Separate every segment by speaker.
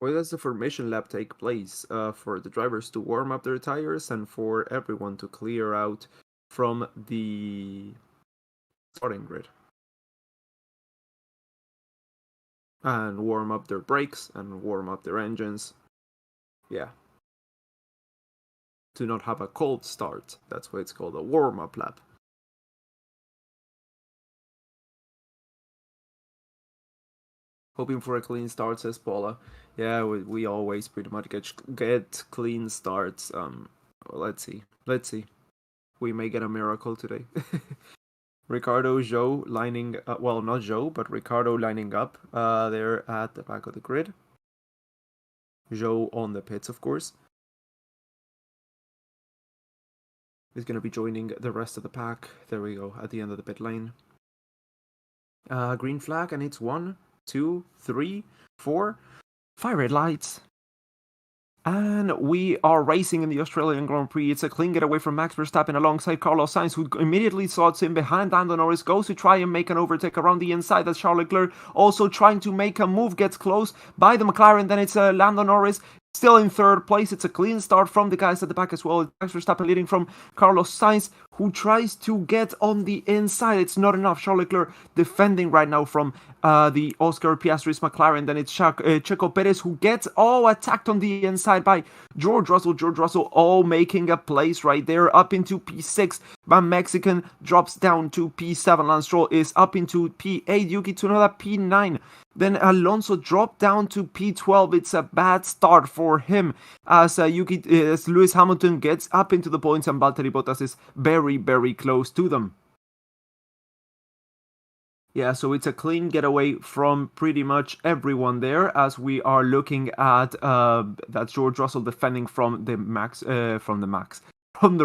Speaker 1: Why does the formation lap take place? For the drivers to warm up their tires and for everyone to clear out from the starting grid. And warm up their brakes and warm up their engines. Yeah. To not have a cold start. That's why it's called a warm-up lap. Hoping for a clean start, says Paula. Yeah, we always pretty much get clean starts. Let's see. Let's see. We may get a miracle today. Ricardo, Zhou lining, well, not Zhou, but Ricardo lining up there at the back of the grid. Zhou on the pits, of course. Is going to be joining the rest of the pack. There we go, at the end of the pit lane. Green flag, and it's 1, 2, 3, 4, 5 red lights. And we are racing in the Australian Grand Prix. It's a clean getaway from Max Verstappen alongside Carlos Sainz, who immediately slots in behind Lando Norris, goes to try and make an overtake around the inside. That's Charles Leclerc also trying to make a move, gets close by the McLaren. Then it's Lando Norris still in third place. It's a clean start from the guys at the back as well. Max Verstappen leading from Carlos Sainz, who tries to get on the inside. It's not enough. Charles Leclerc defending right now from the Oscar Piastri's McLaren. Then it's Checo Perez, who gets attacked on the inside by George Russell. George Russell making a place right there, up into P6. Van Mexican drops down to P7. Lance Stroll is up into P8. Yuki Tsunoda P9. Then Alonso dropped down to P12. It's a bad start for him as Lewis Hamilton gets up into the points and Valtteri Bottas is very, very close to them. Yeah, so it's a clean getaway from pretty much everyone there, as we are looking at that's George Russell defending from the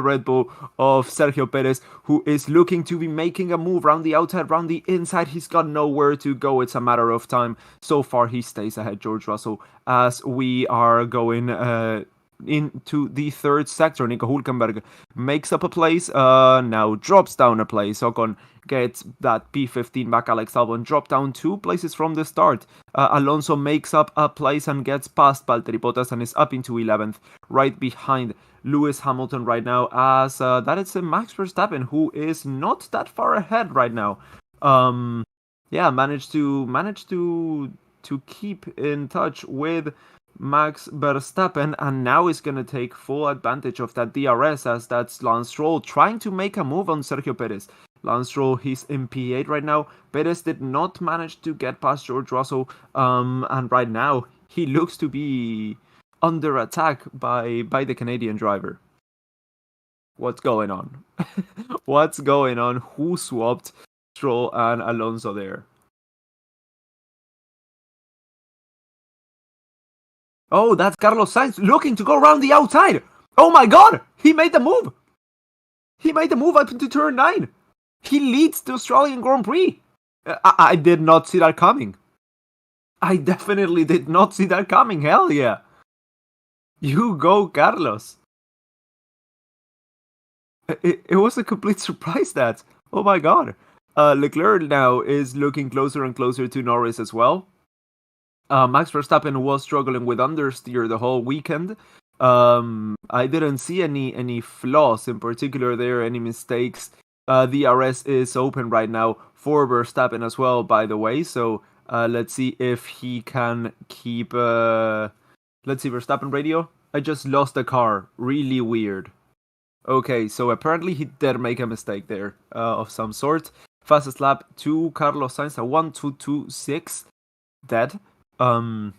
Speaker 1: Red Bull of Sergio Perez, who is looking to be making a move around the outside, around the inside. He's got nowhere to go. It's a matter of time. So far, he stays ahead, George Russell, as we are going into the third sector. Nico Hülkenberg makes up a place, now drops down a place. Ocon gets that P15 back. Alex Albon dropped down 2 places from the start. Alonso makes up a place and gets past Valtteri Bottas and is up into 11th, right behind Lewis Hamilton right now, as that is Max Verstappen, who is not that far ahead right now. Yeah, managed to keep in touch with Max Verstappen, and now is going to take full advantage of that DRS, as that's Lance Stroll trying to make a move on Sergio Perez. Lance Stroll, he's in P8 right now. Perez did not manage to get past George Russell, and right now he looks to be under attack by the Canadian driver. What's going on? What's going on? Who swapped Stroll and Alonso there? Oh, that's Carlos Sainz looking to go around the outside. Oh my god! He made the move! He made the move up into turn 9. He leads the Australian Grand Prix. I did not see that coming. I definitely did not see that coming. Hell yeah. You go, Carlos. It was a complete surprise, that. Oh my god. Leclerc now is looking closer and closer to Norris as well. Max Verstappen was struggling with understeer the whole weekend. I didn't see any flaws in particular there, any mistakes. DRS is open right now for Verstappen as well, by the way. So let's see if he can keep. Let's see, Verstappen radio. I just lost the car. Really weird. Okay, so apparently he did make a mistake there of some sort. Fastest lap to Carlos Sainz, a 1:2:26, dead. So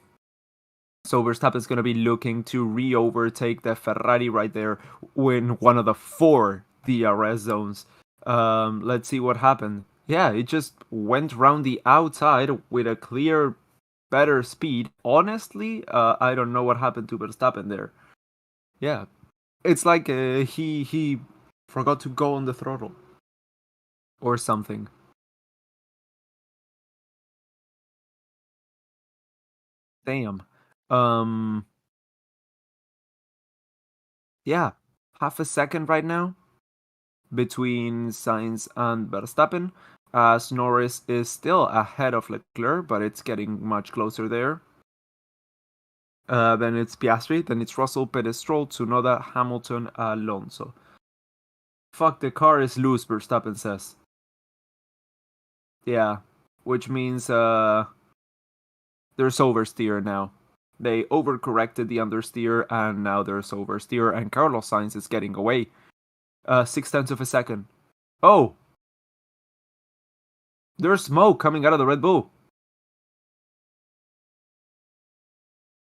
Speaker 1: Verstappen's going to be looking to re-overtake the Ferrari right there in one of the 4 DRS zones. Let's see what happened. Yeah, it just went round the outside with a clear, better speed. Honestly, I don't know what happened to Verstappen there. Yeah, it's like he forgot to go on the throttle or something. Damn. Yeah, half a second right now between Sainz and Verstappen, as Norris is still ahead of Leclerc, but it's getting much closer there. Then it's Piastri. Then it's Russell, Perez, Stroll, Tsunoda, Hamilton, Alonso. Fuck, the car is loose, Verstappen says. Yeah, which means there's oversteer now. They overcorrected the understeer, and now there's oversteer, and Carlos Sainz is getting away. 0.6 of a second. Oh! There's smoke coming out of the Red Bull.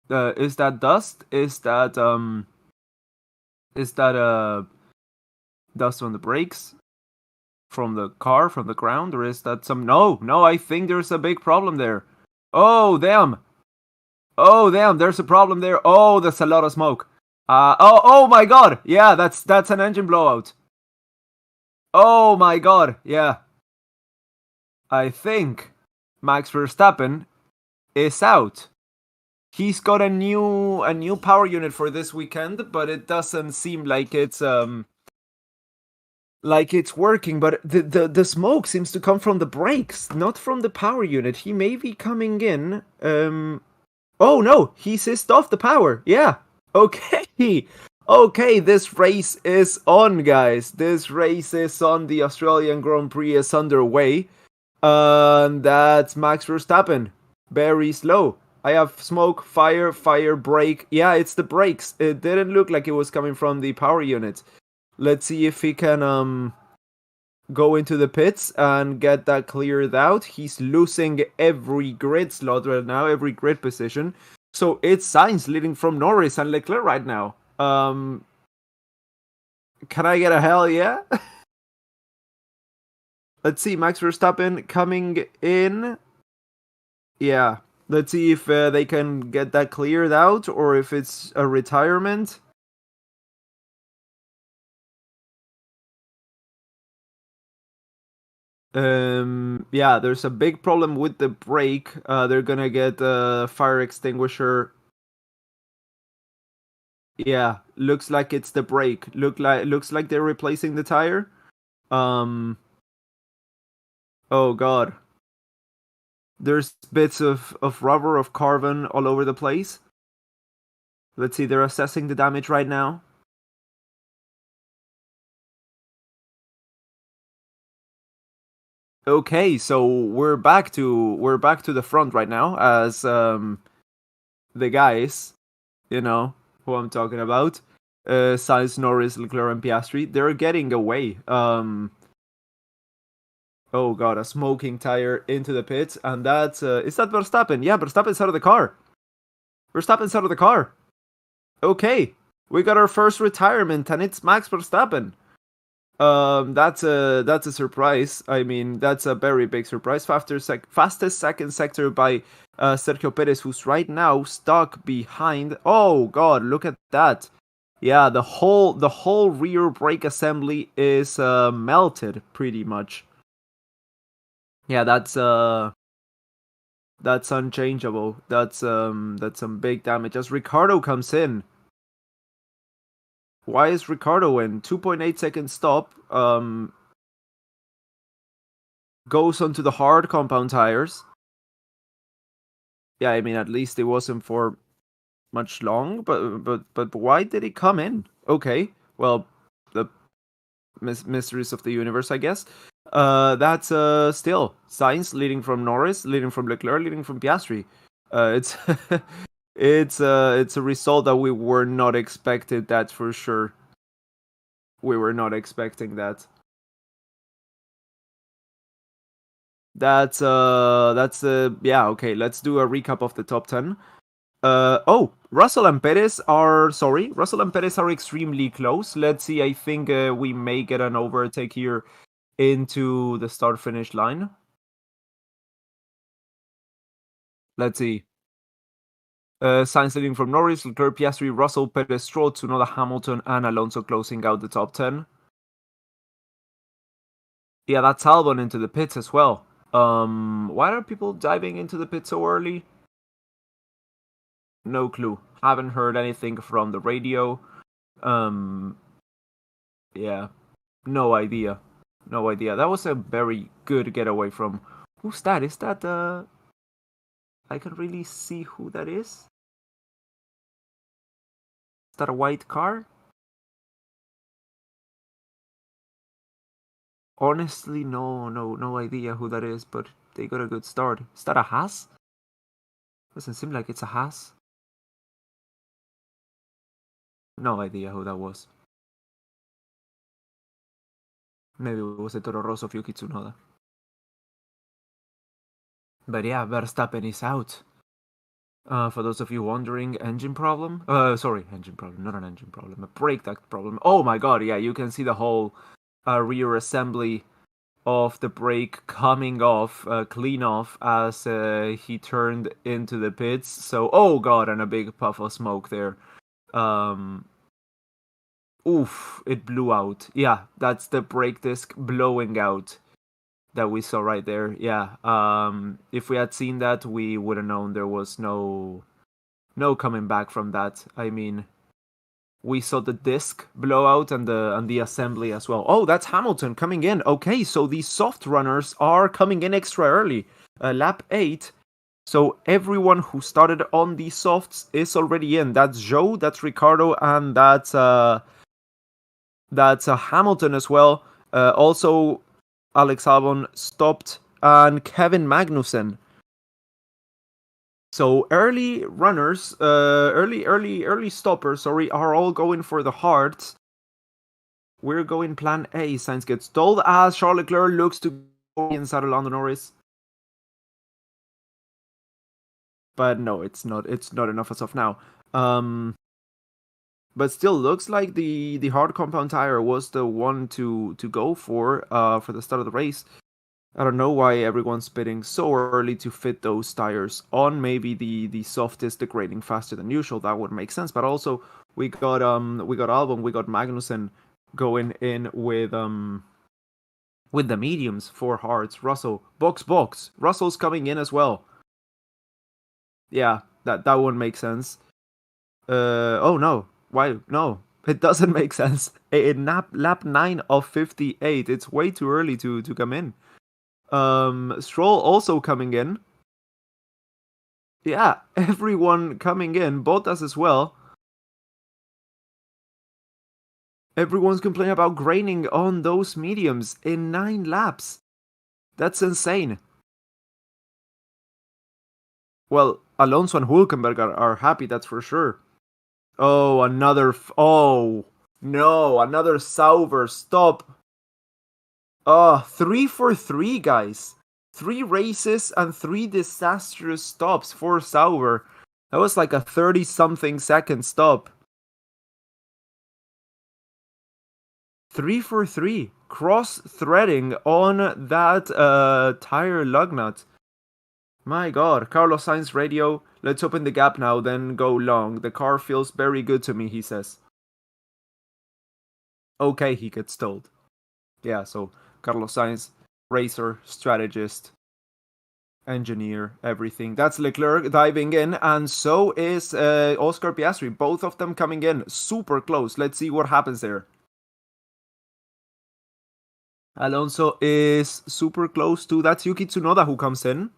Speaker 1: Is that dust? Is that dust on the brakes? From the car, from the ground? Or is that some... No, I think there's a big problem there. Oh, damn! Oh, damn, there's a problem there. Oh, there's a lot of smoke. Oh my god! Yeah, that's an engine blowout. Oh my god, yeah. I think Max Verstappen is out. He's got a new power unit for this weekend, but it doesn't seem like it's working. But the smoke seems to come from the brakes, not from the power unit. He may be coming in. Oh no, he switched off the power. Yeah. Okay. Okay, this race is on, guys. This race is on. The Australian Grand Prix is underway. That's Max Verstappen. Very slow. I have smoke, fire, brake. Yeah, it's the brakes. It didn't look like it was coming from the power unit. Let's see if he can go into the pits and get that cleared out. He's losing every grid slot right now, every grid position. So it's Sainz leading from Norris and Leclerc right now. Can I get a hell yeah? Let's see, Max Verstappen coming in. Yeah, let's see if they can get that cleared out or if it's a retirement. Yeah, there's a big problem with the brake. They're gonna get a fire extinguisher. Yeah, looks like it's the brake. Looks like they're replacing the tire. Oh god. There's bits of rubber, of carbon all over the place. Let's see, they're assessing the damage right now. Okay, so we're back to the front right now as the guys, you know who I'm talking about. Sainz, Norris, Leclerc, and Piastri. They're getting away. Oh god, a smoking tire into the pits, and that's is that Verstappen? Yeah, Verstappen's out of the car. Verstappen's out of the car. Okay, we got our first retirement, and it's Max Verstappen. That's a surprise. I mean, that's a very big surprise. Fastest second sector by Sergio Perez, who's right now stuck behind. Oh god, look at that. Yeah, the whole rear brake assembly is melted pretty much. Yeah, that's unchangeable. That's some big damage. As Ricardo comes in. Why is Ricardo in? 2.8 second stop. Goes onto the hard compound tires. Yeah, I mean, at least it wasn't for much long, but why did he come in? Okay, well, the mysteries of the universe, I guess. That's still Sainz leading from Norris, leading from Leclerc, leading from Piastri. It's it's a result that we were not expected. That's for sure. We were not expecting that. That's yeah, okay, let's do a recap of the top 10. Russell and Perez are extremely close. Let's see, I think we may get an overtake here into the start finish line. Let's see. Sainz leading from Norris, Leclerc, Piastri, Russell, Perez, Stroll, Tsunoda, Hamilton, and Alonso closing out the top 10. Yeah, that's Albon into the pits as well. Why are people diving into the pits so early? No clue. Haven't heard anything from the radio. Yeah, no idea. No idea. That was a very good getaway from... Who's that? Is that I can really see who that is. that a white car? Honestly, no idea who that is, but they got a good start. Is that a Haas? Doesn't seem like it's a Haas. No idea who that was. Maybe it was a Toro Rosso of Yuki Tsunoda. But yeah, Verstappen is out. For those of you wondering, engine problem? Engine problem, not an engine problem, a brake duct problem. Oh my god, yeah, you can see the whole rear assembly of the brake coming off, clean off, as he turned into the pits. So, oh god, and a big puff of smoke there. Oof, it blew out. Yeah, that's the brake disc blowing out that we saw right there. Yeah, if we had seen that, we would have known there was no coming back from that. I mean, we saw the disc blow out and the assembly as well. Oh, that's Hamilton coming in. Okay, so these soft runners are coming in extra early. Lap 8. So everyone who started on these softs is already in. That's Joe, that's Ricardo, and that's Hamilton as well. Also, Alex Albon stopped, and Kevin Magnussen. So early runners, early stoppers, are all going for the hards. We're going plan A. Sainz gets stalled as Charles Leclerc looks to go inside of Lando Norris. But no, it's not enough as of now. But still looks like the hard compound tire was the one to go for the start of the race. I don't know why everyone's bidding so early to fit those tires on. Maybe the soft is degrading faster than usual. That would make sense. But also we got Albon, we got Magnussen going in with the mediums for hards. Russell, box. Russell's coming in as well. Yeah, that one makes sense. Oh no. Why? No, it doesn't make sense. In lap 9 of 58, it's way too early to come in. Stroll also coming in. Yeah, everyone coming in. Bottas as well. Everyone's complaining about graining on those mediums in 9 laps. That's insane. Well, Alonso and Hülkenberg are happy, that's for sure. Oh, another... oh, no, another Sauber stop. 3 for 3, guys. 3 races and 3 disastrous stops for Sauber. That was like a 30-something second stop. 3 for 3. Cross-threading on that tire lug nut. My god. Carlos Sainz radio. Let's open the gap now, then go long. The car feels very good to me, he says. Okay, he gets told. Yeah, so Carlos Sainz, racer, strategist, engineer, everything. That's Leclerc diving in, and so is Oscar Piastri. Both of them coming in super close. Let's see what happens there. Alonso is super close to... that's Yuki Tsunoda who comes in.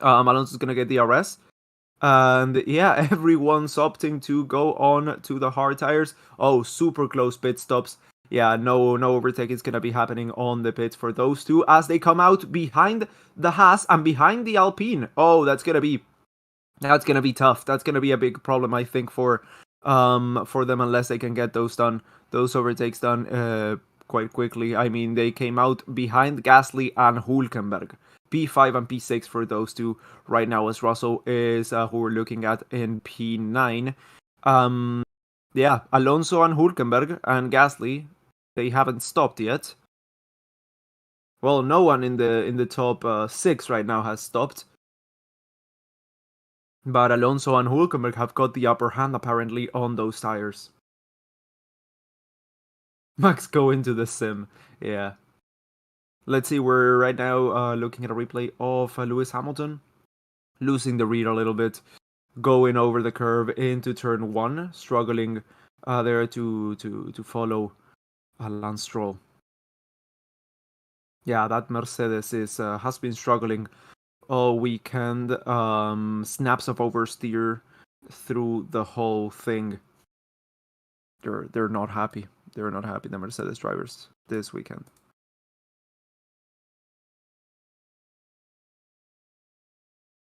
Speaker 1: Alonso's gonna get the RS. And yeah, everyone's opting to go on to the hard tires. Oh, super close pit stops. Yeah, no overtake is gonna be happening on the pits for those two as they come out behind the Haas and behind the Alpine. Oh, that's gonna be tough. That's gonna be a big problem, I think, for them, unless they can get those overtakes done quite quickly. I mean, they came out behind Gasly and Hülkenberg. P5 and P6 for those two right now, as Russell is who we're looking at in P9. Yeah, Alonso and Hülkenberg and Gasly, they haven't stopped yet. Well, no one in the top 6 right now has stopped. But Alonso and Hülkenberg have got the upper hand apparently on those tires. Max, go into the sim. Yeah. Let's see, we're right now looking at a replay of Lewis Hamilton losing the read a little bit, going over the curve into turn 1, struggling there to follow Lance Stroll. Yeah, that Mercedes has been struggling all weekend. Snaps of oversteer through the whole thing. they're not happy. They're not happy, the Mercedes drivers, this weekend.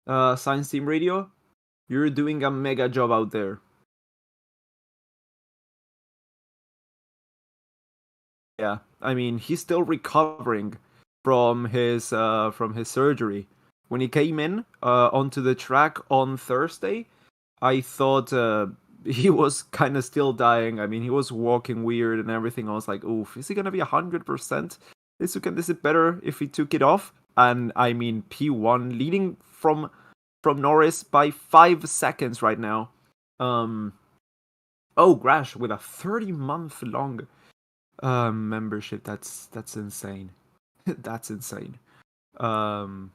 Speaker 1: Science Team Radio, you're doing a mega job out there. Yeah, I mean, he's still recovering from his surgery. When he came in onto the track on Thursday, I thought he was kind of still dying. I mean, he was walking weird and everything. I was like, oof, is he gonna be 100% this weekend? Is it better if he took it off? And I mean, P1 leading from Norris by 5 seconds right now. Oh, Grash with a 30-month long membership. That's insane. That's insane. Um,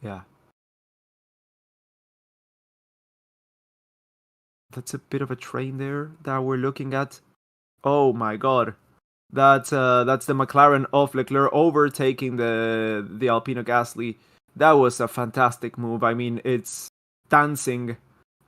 Speaker 1: yeah, that's a bit of a train there that we're looking at. Oh my god. That's the McLaren of Leclerc overtaking the Alpino Gasly. That was a fantastic move. I mean, it's dancing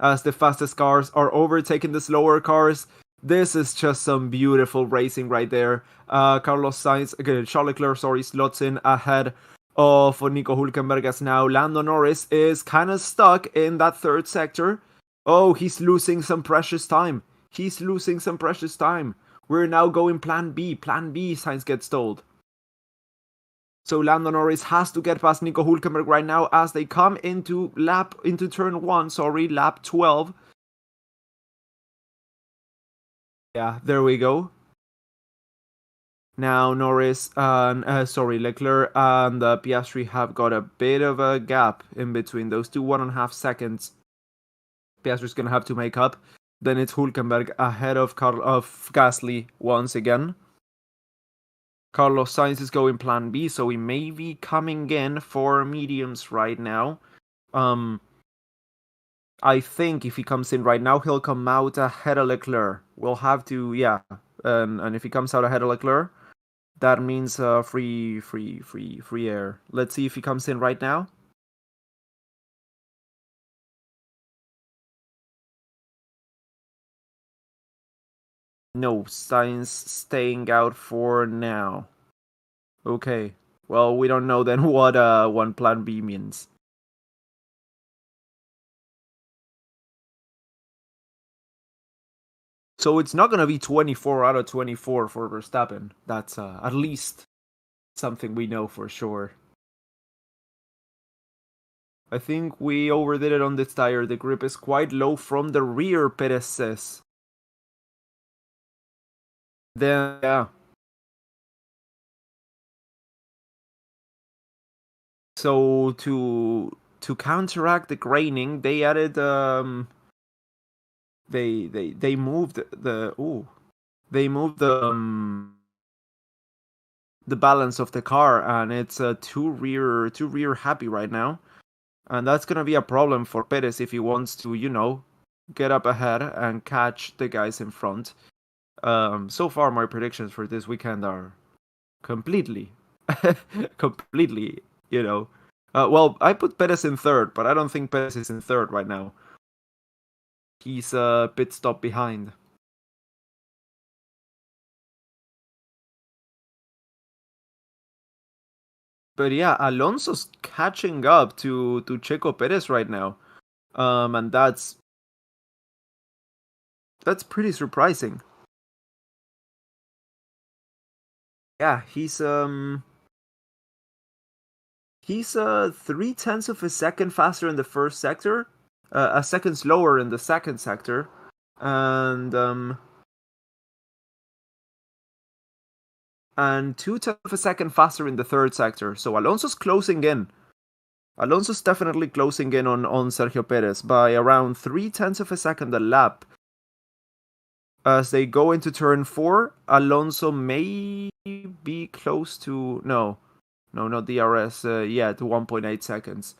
Speaker 1: as the fastest cars are overtaking the slower cars. This is just some beautiful racing right there. Carlos Sainz, Charles Leclerc, sorry, slots in ahead of Nico Hülkenberg as now Lando Norris is kind of stuck in that third sector. Oh, he's losing some precious time. He's losing some precious time. We're now going plan B. Plan B, Sainz gets told. So Lando Norris has to get past Nico Hülkenberg right now as they come into turn 1, lap 12. Yeah, there we go. Now Norris and Leclerc and Piastri have got a bit of a gap in between those two, 1.5 seconds. Piastri's gonna have to make up. Then it's Hülkenberg ahead of Gasly once again. Carlos Sainz is going plan B, so he may be coming in for mediums right now. I think if he comes in right now, he'll come out ahead of Leclerc. We'll have to, yeah. And if he comes out ahead of Leclerc, that means free air. Let's see if he comes in right now. No, Sainz staying out for now. Okay. Well, we don't know then what one plan B means. So it's not going to be 24 out of 24 for Verstappen. That's at least something we know for sure. I think we overdid it on this tire. The grip is quite low from the rear, Perez says. Then, yeah. So to counteract the graining, they added they moved the balance of the car, and it's too rear happy right now, and that's gonna be a problem for Perez if he wants to get up ahead and catch the guys in front. So far my predictions for this weekend are completely well, I put Perez in third, but I don't think Perez is in third right now. He's a pit stop behind. But yeah, Alonso's catching up to Checo Perez right now. And that's pretty surprising. Yeah, he's 0.3 of a second faster in the first sector, a second slower in the second sector, and 0.2 of a second faster in the third sector. So Alonso's closing in. Alonso's definitely closing in on Sergio Perez by around 0.3 of a second a lap. As they go into turn 4, Alonso may be close to no, not DRS yet, 1.8 seconds.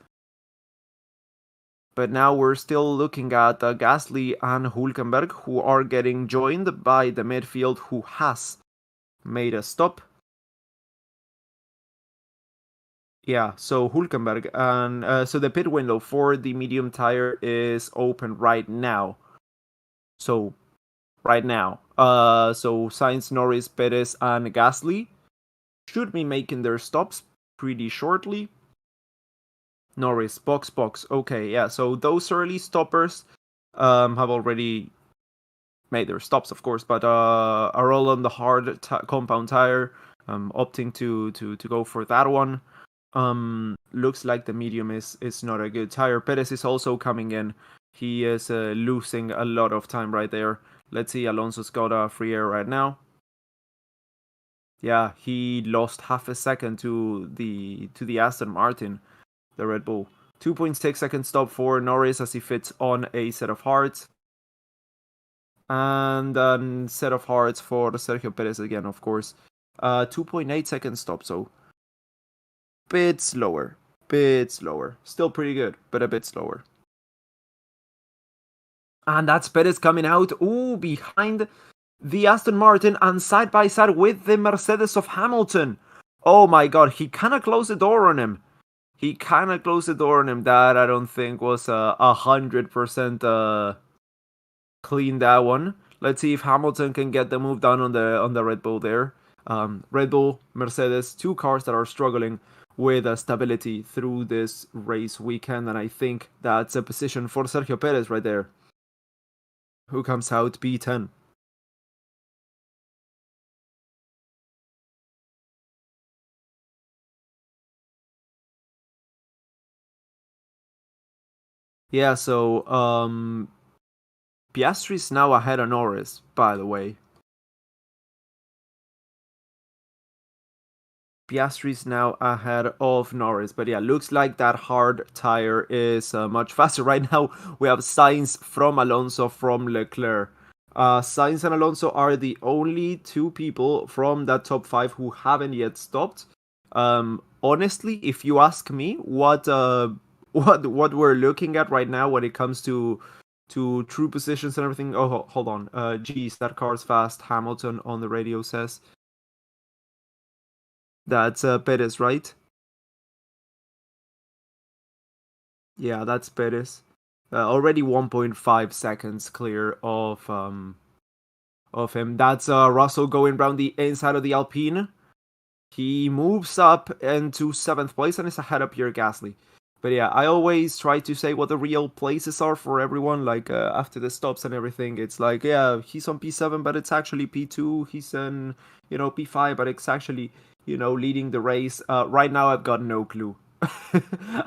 Speaker 1: But now we're still looking at Gasly and Hülkenberg, who are getting joined by the midfield, who has made a stop. Yeah, so Hülkenberg, and so the pit window for the medium tire is open right now. So right now. So Sainz, Norris, Perez, and Gasly should be making their stops pretty shortly. Norris, box. Okay, yeah. So those early stoppers have already made their stops, of course, but are all on the hard compound tire, opting to go for that one. Looks like the medium is not a good tire. Perez is also coming in. He is losing a lot of time right there. Let's see, Alonso's got a free air right now. Yeah, he lost half a second to the Aston Martin, the Red Bull. 2.6 second stop for Norris as he fits on a set of hards. And a set of hards for Sergio Perez again, of course. 2.8 second stop, so bit slower. Still pretty good, but a bit slower. And that's Perez coming out, behind the Aston Martin and side by side with the Mercedes of Hamilton. Oh my god, he kind of closed the door on him. That I don't think was 100% clean, that one. Let's see if Hamilton can get the move done on the Red Bull there. Red Bull, Mercedes, two cars that are struggling with stability through this race weekend, and I think that's a position for Sergio Perez right there, who comes out P10. Yeah, so Piastri's now ahead of Norris, by the way. Piastri's now ahead of Norris. But yeah, looks like that hard tire is much faster. Right now, we have Sainz from Alonso from Leclerc. Sainz and Alonso are the only two people from that top 5 who haven't yet stopped. Honestly, if you ask me what we're looking at right now when it comes to true positions and everything. Oh, hold on. Geez, that car's fast. Hamilton on the radio says. That's Perez, right? Yeah, that's Perez. Already 1.5 seconds clear of him. That's Russell going around the inside of the Alpine. He moves up into 7th place and is ahead of Pierre Gasly. But yeah, I always try to say what the real places are for everyone. Like after the stops and everything, it's like, yeah, he's on P7, but it's actually P2. He's in P5, but it's actually leading the race. Right now, I've got no clue.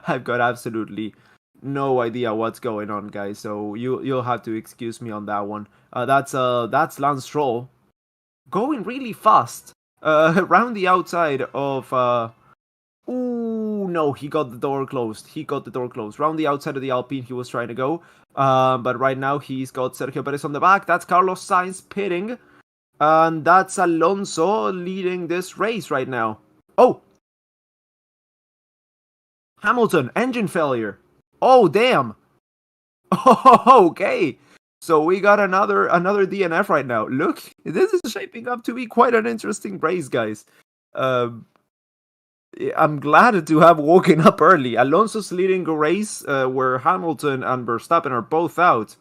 Speaker 1: I've got absolutely no idea what's going on, guys. So you'll have to excuse me on that one. That's Lance Stroll going really fast around the outside of. Ooh, no, he got the door closed. Round the outside of the Alpine he was trying to go. But right now he's got Sergio Perez on the back. That's Carlos Sainz pitting. And that's Alonso leading this race right now. Oh! Hamilton, engine failure. Oh, damn. Oh, okay. So we got another DNF right now. Look, this is shaping up to be quite an interesting race, guys. I'm glad to have woken up early. Alonso's leading a race where Hamilton and Verstappen are both out.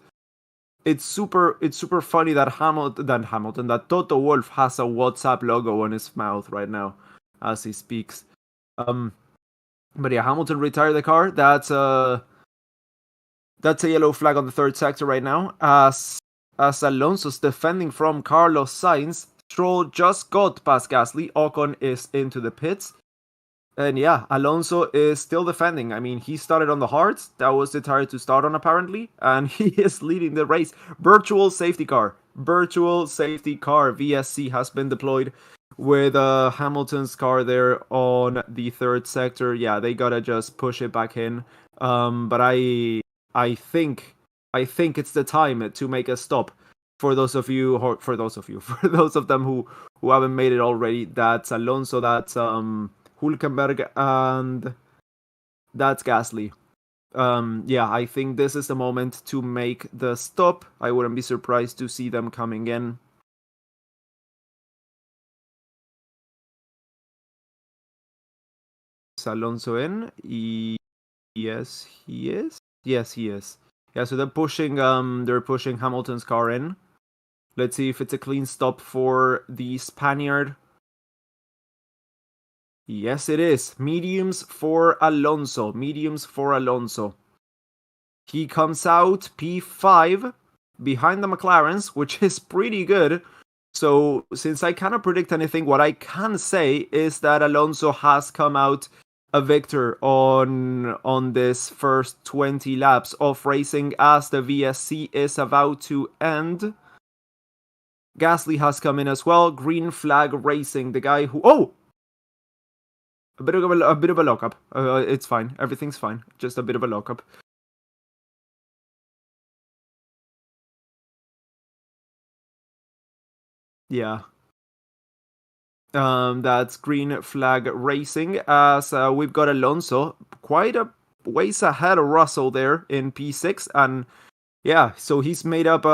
Speaker 1: It's super funny that that Toto Wolff has a WhatsApp logo on his mouth right now as he speaks. But yeah, Hamilton retired the car. That's a yellow flag on the 3rd sector right now. As Alonso's defending from Carlos Sainz, Stroll just got past Gasly. Ocon is into the pits. And yeah, Alonso is still defending. I mean, he started on the hards. That was the tire to start on, apparently. And he is leading the race. Virtual safety car. VSC has been deployed with Hamilton's car there on the 3rd sector. Yeah, they gotta just push it back in. But I think it's the time to make a stop. For those of them who haven't made it already, that's Alonso. That's Hülkenberg, and that's Gasly. Yeah, I think this is the moment to make the stop. I wouldn't be surprised to see them coming in. Is Alonso in? Yes, he is. Yeah, so they're pushing Hamilton's car in. Let's see if it's a clean stop for the Spaniard. Yes, it is. Mediums for Alonso. Mediums for Alonso. He comes out P5 behind the McLarens, which is pretty good. So, since I cannot predict anything, what I can say is that Alonso has come out a victor on this first 20 laps of racing as the VSC is about to end. Gasly has come in as well. Green flag racing, the guy who a bit of a lockup. It's fine. Everything's fine. Just a bit of a lockup. Yeah. That's green flag racing as we've got Alonso quite a ways ahead of Russell there in P6, and yeah, so he's made up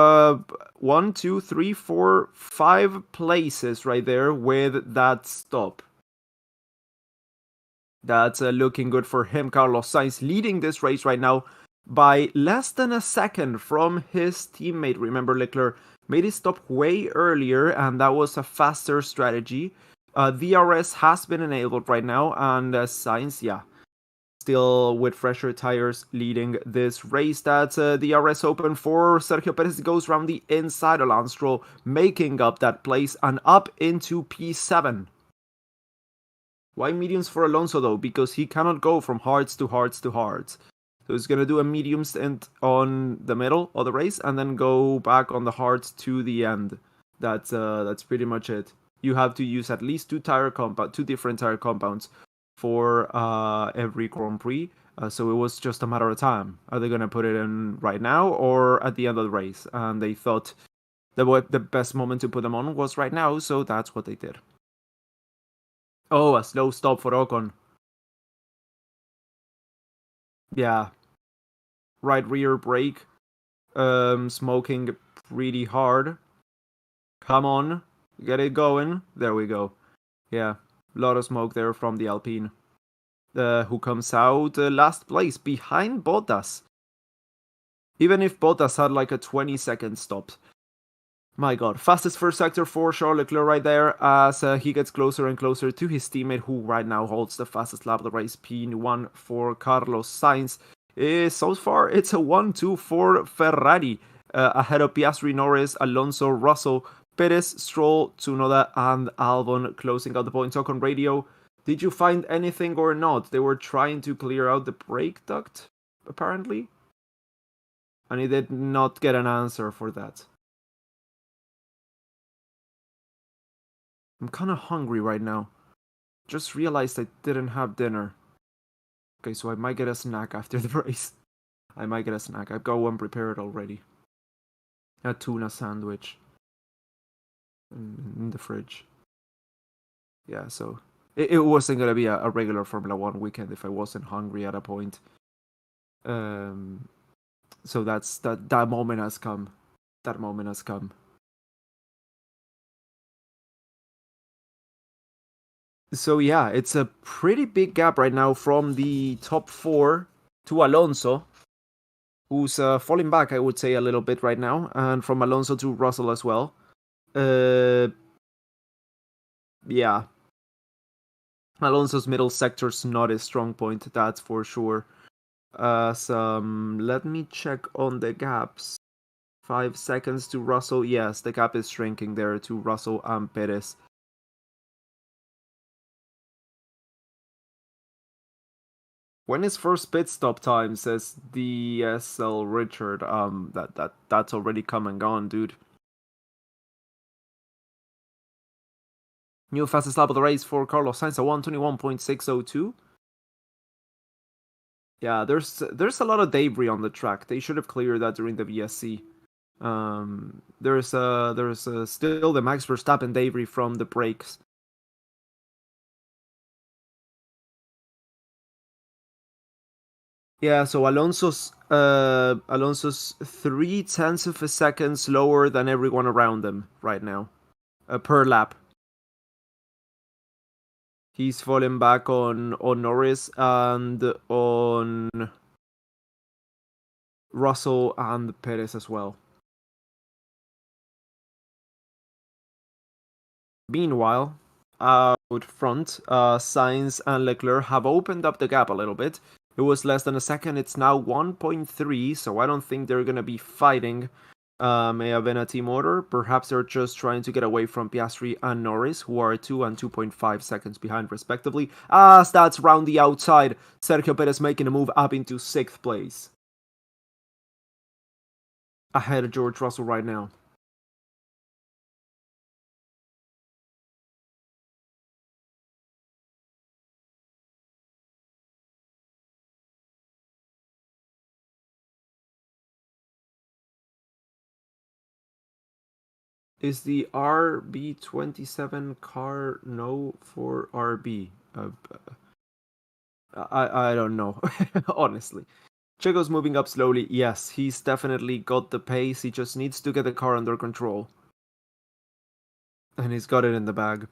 Speaker 1: 1, 2, 3, 4, 5 places right there with that stop. That's looking good for him. Carlos Sainz leading this race right now by less than a second from his teammate. Remember, Leclerc made his stop way earlier, and that was a faster strategy. DRS has been enabled right now, and Sainz, yeah, still with fresher tires leading this race. That's DRS open for Sergio Perez. Goes around the inside of Lance Stroll, making up that place and up into P7. Why mediums for Alonso though? Because he cannot go from hards to hards to hards. So he's going to do a medium stint on the middle of the race and then go back on the hards to the end. That's pretty much it. You have to use at least two different tire compounds for every Grand Prix. So it was just a matter of time. Are they going to put it in right now or at the end of the race? And they thought the best moment to put them on was right now, so that's what they did. Oh, a slow stop for Ocon. Yeah. Right rear brake. Smoking pretty hard. Come on. Get it going. There we go. Yeah. A lot of smoke there from the Alpine. Who comes out last place behind Bottas. Even if Bottas had like a 20-second stop. My god, fastest first sector for Charles Leclerc right there as he gets closer and closer to his teammate who right now holds the fastest lap of the race, P1 for Carlos Sainz. So far, it's a 1-2 for Ferrari, ahead of Piastri, Norris, Alonso, Russell, Perez, Stroll, Tsunoda, and Albon closing out the points. Talk on radio. Did you find anything or not? They were trying to clear out the brake duct, apparently, and he did not get an answer for that. I'm kind of hungry right now. Just realized I didn't have dinner. Okay, so I might get a snack after the race. I might get a snack. I've got one prepared already. A tuna sandwich in the fridge. Yeah, so it wasn't gonna be a regular Formula 1 weekend if I wasn't hungry at a point. So that moment has come. That moment has come. So yeah, it's a pretty big gap right now from the top 4 to Alonso, who's falling back, I would say, a little bit right now, and from Alonso to Russell as well. Yeah. Alonso's middle sector's not a strong point, that's for sure. Let me check on the gaps. 5 seconds to Russell. Yes, the gap is shrinking there to Russell and Perez. When is first pit stop time? Says DSL Richard. That's already come and gone, dude. New fastest lap of the race for Carlos Sainz, a 1:21.602. Yeah, there's a lot of debris on the track. They should have cleared that during the VSC. There's still the Max Verstappen debris from the brakes. Yeah, so Alonso's 0.3 of a second slower than everyone around him right now, per lap. He's falling back on Norris and on Russell and Perez as well. Meanwhile, out front, Sainz and Leclerc have opened up the gap a little bit. It was less than a second. It's now 1.3, so I don't think they're going to be fighting a Avena team order. Perhaps they're just trying to get away from Piastri and Norris, who are 2 and 2.5 seconds behind, respectively. As that's round the outside, Sergio Perez making a move up into 6th place. Ahead of George Russell right now. Is the RB27 car no for RB? I don't know, honestly. Checo's moving up slowly. Yes, he's definitely got the pace. He just needs to get the car under control. And he's got it in the bag.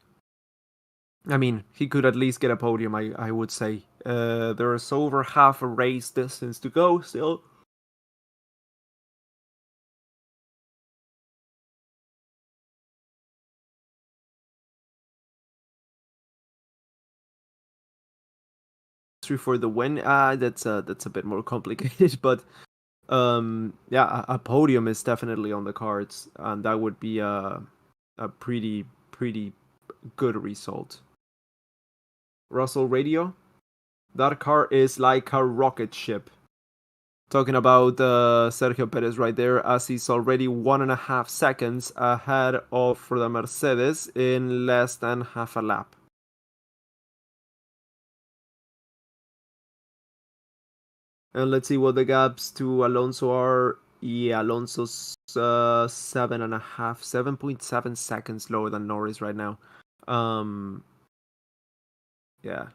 Speaker 1: I mean, he could at least get a podium, I would say. There's over half a race distance to go still. For the win, that's a bit more complicated, but yeah, a podium is definitely on the cards, and that would be a pretty good result. Russell Radio, that car is like a rocket ship. Talking about Sergio Perez right there, as he's already 1.5 seconds ahead of the Mercedes in less than half a lap. And let's see what the gaps to Alonso are. Yeah, Alonso's 7.5, 7.7 seconds lower than Norris right now. Yeah,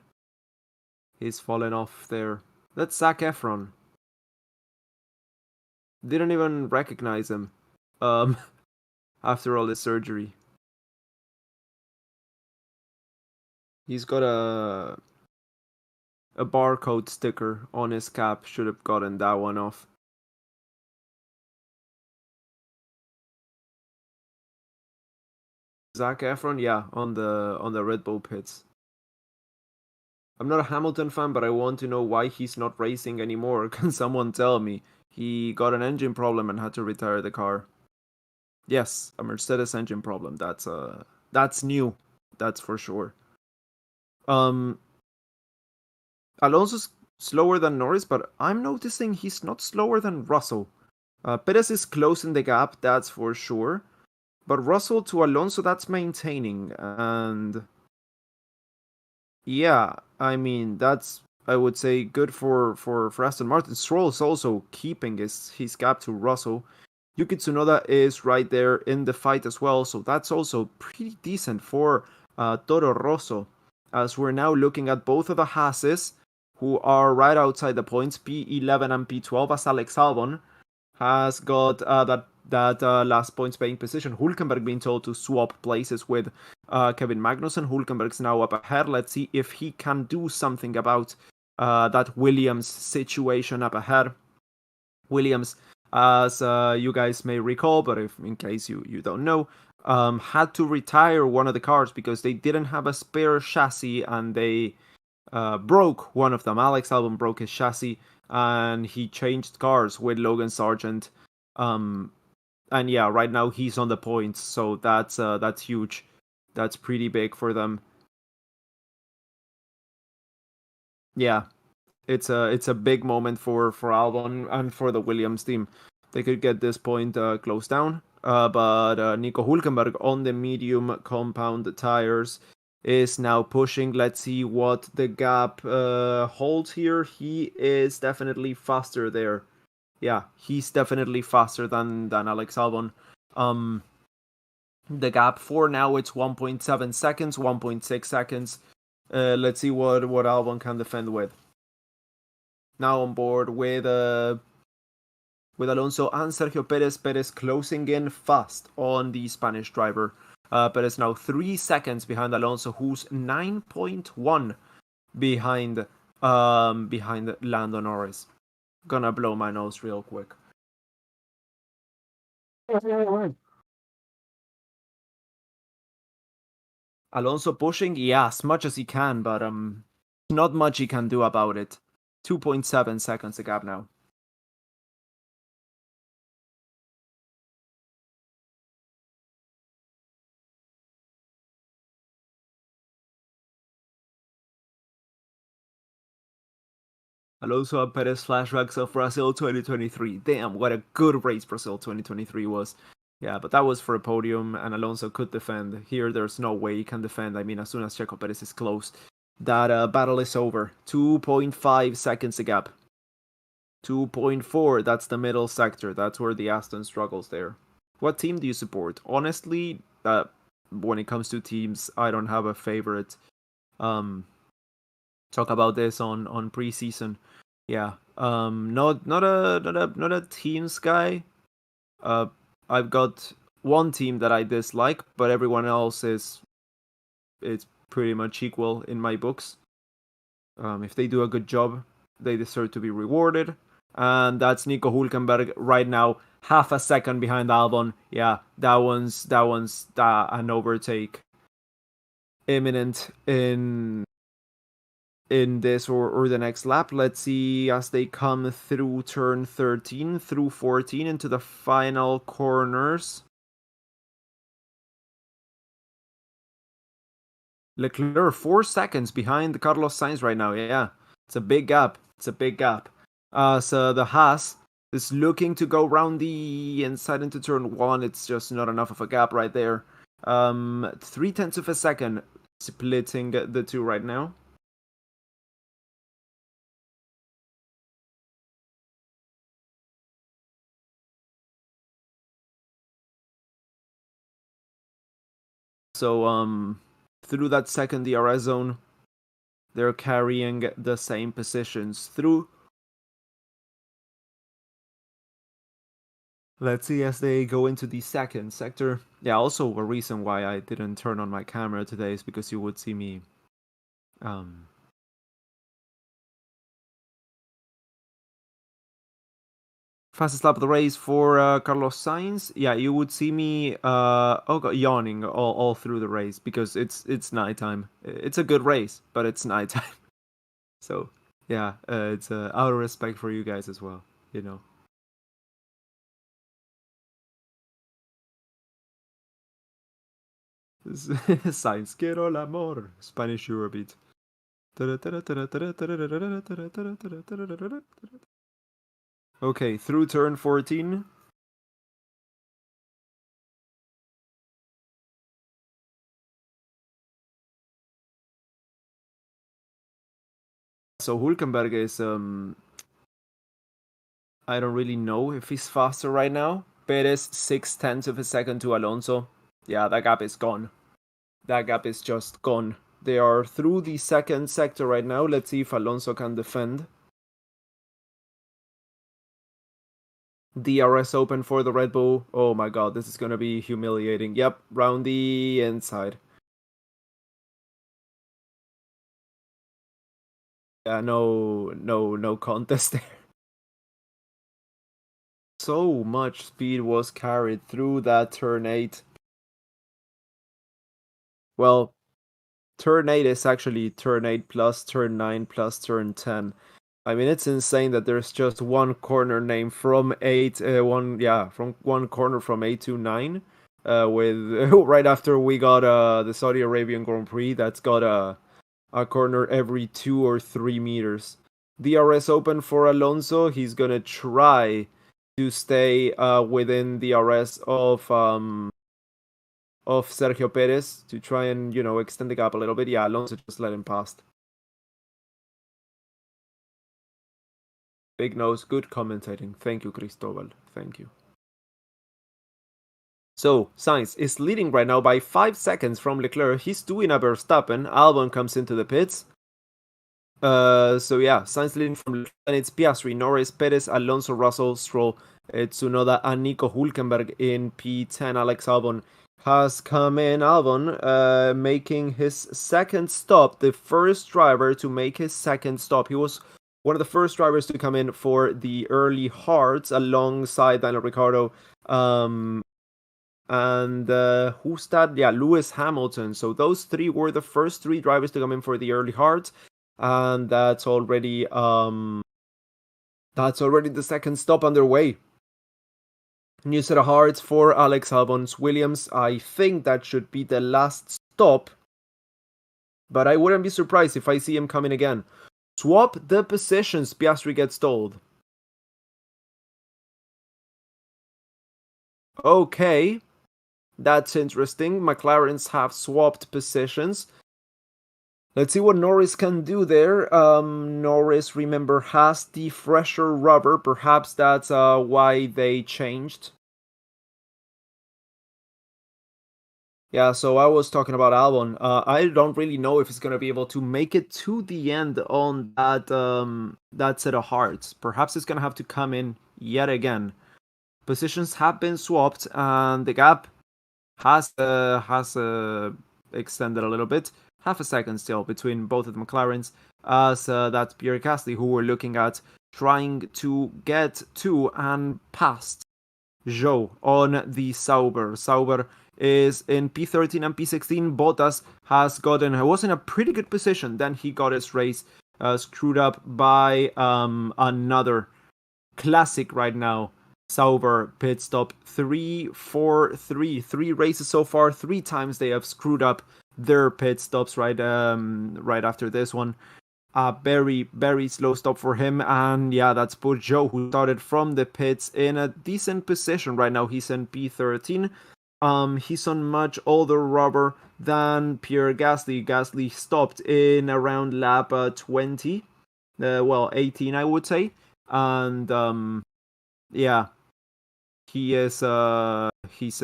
Speaker 1: he's fallen off there. That's Zac Efron. Didn't even recognize him. Um, after all his surgery, he's got a barcode sticker on his cap. Should have gotten that one off. Zac Efron, yeah, on the Red Bull pits. I'm not a Hamilton fan, but I want to know why he's not racing anymore. Can someone tell me? He got an engine problem and had to retire the car. Yes, a Mercedes engine problem. That's new. That's for sure. Um, Alonso's slower than Norris, but I'm noticing he's not slower than Russell. Perez is closing the gap, that's for sure. But Russell to Alonso, that's maintaining. And yeah, I mean, that's, I would say, good for Aston Martin. Stroll's also keeping his gap to Russell. Yuki Tsunoda is right there in the fight as well, so that's also pretty decent for Toro Rosso. As we're now looking at both of the Haases, who are right outside the points, P11 and P12, as Alex Albon has got that last points paying position. Hülkenberg being told to swap places with Kevin Magnussen. Hülkenberg's now up ahead. Let's see if he can do something about that Williams situation up ahead. Williams, as you guys may recall, but if in case you don't know, had to retire one of the cars because they didn't have a spare chassis and they broke one of them. Alex Albon broke his chassis and he changed cars with Logan Sargent. And yeah, right now he's on the points, so that's huge. That's pretty big for them. Yeah, it's a big moment for Albon and for the Williams team. They could get this point closed down. But Nico Hülkenberg on the medium compound tires is now pushing. Let's see what the gap holds here. He is definitely faster there. Yeah, he's definitely faster than Alex Albon. The gap for now it's 1.7 seconds, 1.6 seconds. Let's see what Albon can defend with. Now on board with Alonso and Sergio Perez. Perez closing in fast on the Spanish driver. Perez now 3 seconds behind Alonso, who's 9.1 behind Lando Norris. Gonna blow my nose real quick. Alonso pushing, yeah, as much as he can, but not much he can do about it. 2.7 seconds the gap now. Alonso and Perez flashbacks of Brazil 2023. Damn, what a good race Brazil 2023 was. Yeah, but that was for a podium, and Alonso could defend. Here, there's no way he can defend. I mean, as soon as Checo Perez is close, that battle is over. 2.5 seconds the gap. 2.4, that's the middle sector. That's where the Aston struggles there. What team do you support? Honestly, when it comes to teams, I don't have a favorite. Talk about this on preseason. Yeah. Not a teams guy. I've got one team that I dislike, but everyone else it's pretty much equal in my books. If they do a good job, they deserve to be rewarded. And that's Nico Hülkenberg right now, half a second behind Albon. Yeah, that one's an overtake imminent in this or the next lap. Let's see as they come through turn 13 through 14 into the final corners. Leclerc 4 seconds behind Carlos Sainz right now. Yeah, it's a big gap. So the Haas is looking to go round the inside into turn 1. It's just not enough of a gap right there. 0.3 of a second splitting the two right now. So through that second DRS zone, they're carrying the same positions through. Let's see as they go into the second sector. Yeah, also a reason why I didn't turn on my camera today is because you would see me fastest lap of the race for Carlos Sainz. Yeah, you would see me yawning all through the race because it's nighttime. It's a good race, but it's nighttime. So yeah, it's out of respect for you guys as well, you know. Sainz, quiero el amor. Spanish Eurobeat. Okay, through turn 14. So Hülkenberg is I don't really know if he's faster right now. Perez 0.6 of a second to Alonso. Yeah, that gap is gone. That gap is just gone. They are through the second sector right now. Let's see if Alonso can defend. DRS open for the Red Bull. Oh my god, this is gonna be humiliating. Yep, round the inside. Yeah, no contest there. So much speed was carried through that turn 8. Well, turn 8 is actually turn 8 plus turn 9 plus turn 10. I mean, it's insane that there's just one corner name from 8, from one corner from 8 to 9, with right after we got the Saudi Arabian Grand Prix that's got a corner every 2 or 3 meters. DRS open for Alonso. He's gonna try to stay within the DRS of Sergio Perez to try and, extend the gap a little bit. Yeah, Alonso just let him past. Big nose, good commentating. Thank you, Cristobal. Thank you. So, Sainz is leading right now by 5 seconds from Leclerc. He's doing a Verstappen. Albon comes into the pits. Sainz leading from Leclerc, and it's Piastri, Norris, Perez, Alonso, Russell, Stroll, Tsunoda, and Nico Hülkenberg in P10. Alex Albon has come in. Albon making his second stop, the first driver to make his second stop. He was one of the first drivers to come in for the early hards alongside Daniel Ricciardo And who's that? Yeah, Lewis Hamilton. So those three were the first three drivers to come in for the early hearts, and that's already the second stop underway. New set of hearts for Alex Albon's Williams. I think that should be the last stop, but I wouldn't be surprised if I see him coming again. Swap the positions. Piastri gets stalled. Okay, that's interesting. McLarens have swapped positions. Let's see what Norris can do there. Norris, remember, has the fresher rubber. Perhaps that's why they changed. Yeah, so I was talking about Albon. I don't really know if he's gonna be able to make it to the end on that set of hearts. Perhaps it's gonna have to come in yet again. Positions have been swapped, and the gap has extended a little bit. Half a second still between both of the McLarens, as that's Pierre Gasly, who we're looking at trying to get to and past Zhou on the Sauber. Sauber is in P13 and P16. Bottas was in a pretty good position. Then he got his race screwed up by another classic right now. Sauber pit stop 3-4-3. 3 races so far. 3 times they have screwed up their pit stops right after this one. A very, very slow stop for him. And yeah, that's put Zhou, who started from the pits, in a decent position right now. He's in P13. He's on much older rubber than Pierre Gasly. Gasly stopped in around lap 20. 18, I would say. And yeah, he's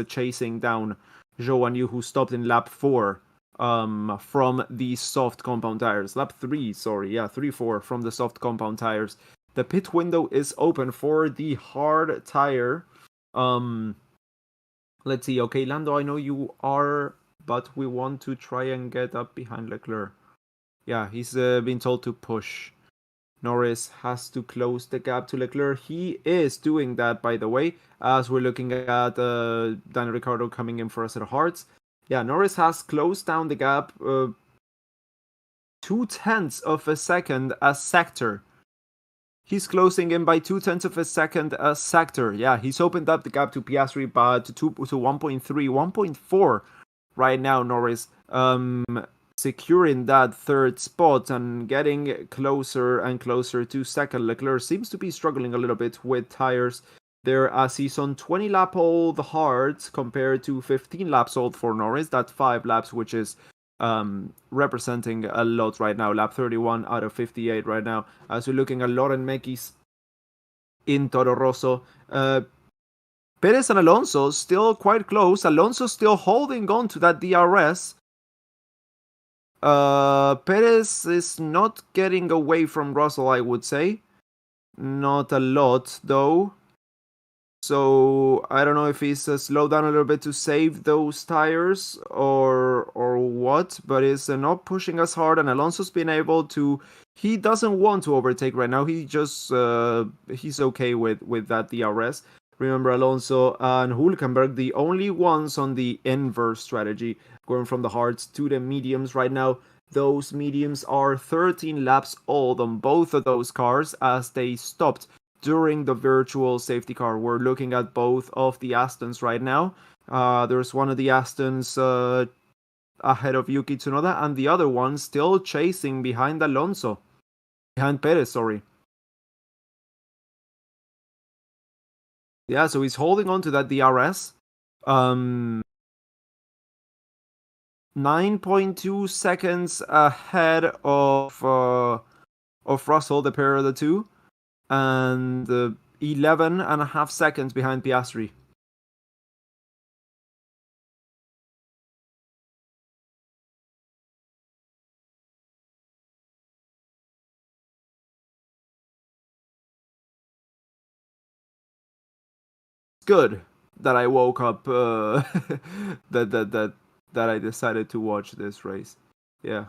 Speaker 1: chasing down Zhou Yu, who stopped in lap 4 from the soft compound tires. Lap 3, sorry, yeah, 3-4 from the soft compound tires. The pit window is open for the hard tire. Let's see. Okay, Lando, I know you are, but we want to try and get up behind Leclerc. Yeah, he's been told to push. Norris has to close the gap to Leclerc. He is doing that, by the way, as we're looking at Daniel Ricciardo coming in for a set of hearts. Yeah, Norris has closed down the gap 0.2 of a second a sector. He's closing in by 0.2 of a second a sector. Yeah, he's opened up the gap to Piastri, but to 1.3, 1.4 right now. Norris securing that third spot and getting closer and closer to second. Leclerc seems to be struggling a little bit with tires there, as he's on 20 lap old hards compared to 15 laps old for Norris. That's 5 laps, which is representing a lot right now. Lap 31 out of 58 right now, as we're looking at Loren Mekies in Toro Rosso. Perez and Alonso still quite close. Alonso still holding on to that DRS. Perez is not getting away from Russell, I would say. Not a lot, though. So I don't know if he's slowed down a little bit to save those tires or what, but he's not pushing as hard. And Alonso's been able to. He doesn't want to overtake right now. He just he's okay with that DRS. Remember, Alonso and Hülkenberg, the only ones on the inverse strategy, going from the hards to the mediums right now. Those mediums are 13 laps old on both of those cars, as they stopped during the virtual safety car. We're looking at both of the Astons right now. There's one of the Astons ahead of Yuki Tsunoda, and the other one still chasing behind Alonso. Behind Perez, sorry. Yeah, so he's holding on to that DRS. 9.2 seconds ahead of Russell, the pair of the two, and 11.5 seconds behind Piastri. Good that I woke up that I decided to watch this race. Yeah.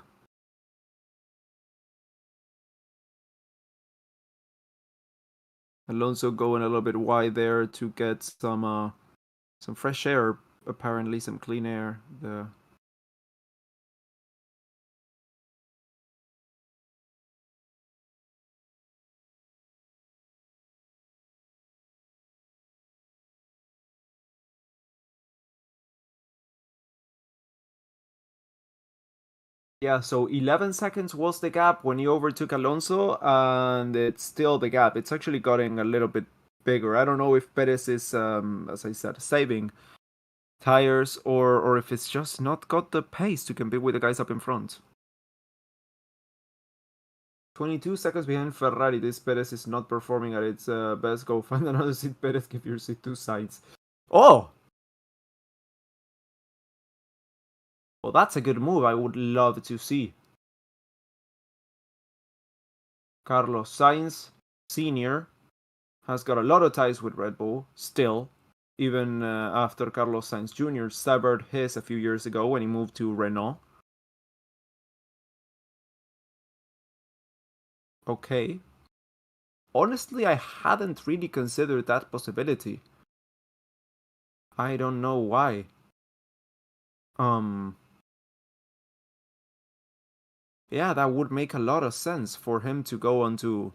Speaker 1: Alonso going a little bit wide there to get some fresh air apparently some clean air. Yeah, so 11 seconds was the gap when he overtook Alonso, and it's still the gap. It's actually getting a little bit bigger. I don't know if Perez is, as I said, saving tires or if it's just not got the pace to compete with the guys up in front. 22 seconds behind Ferrari. This Perez is not performing at its best. Go find another seat, Perez. Give your seat 2 sides. Oh! Well, that's a good move. I would love to see. Carlos Sainz Sr. has got a lot of ties with Red Bull still, even after Carlos Sainz Jr. severed his a few years ago when he moved to Renault. Okay. Honestly, I hadn't really considered that possibility. I don't know why. Yeah, that would make a lot of sense for him to go onto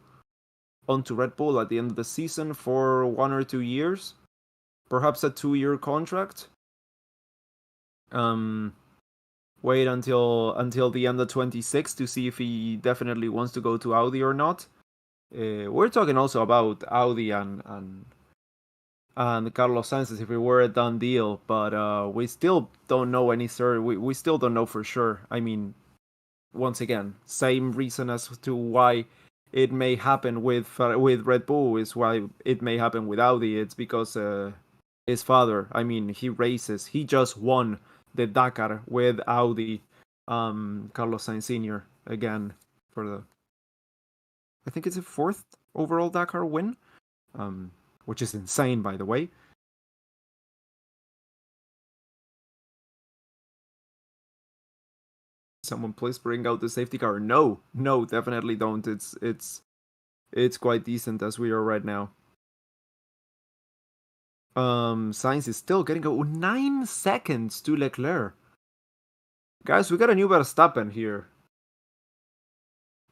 Speaker 1: Red Bull at the end of the season for 1 or 2 years, perhaps a 2-year contract. Wait until the end of 26 to see if he definitely wants to go to Audi or not. We're talking also about Audi and Carlos Sainz if it were a done deal, but we still don't know any we still don't know for sure. I mean, once again, same reason as to why it may happen with Red Bull is why it may happen with Audi. It's because his father, I mean, he races. He just won the Dakar with Audi. Carlos Sainz Sr. again for the, I think it's a 4th overall Dakar win, which is insane, by the way. Someone please bring out the safety car. No, definitely don't. It's quite decent as we are right now. Sainz is still getting 9 seconds to Leclerc. Guys, we got a new Verstappen here.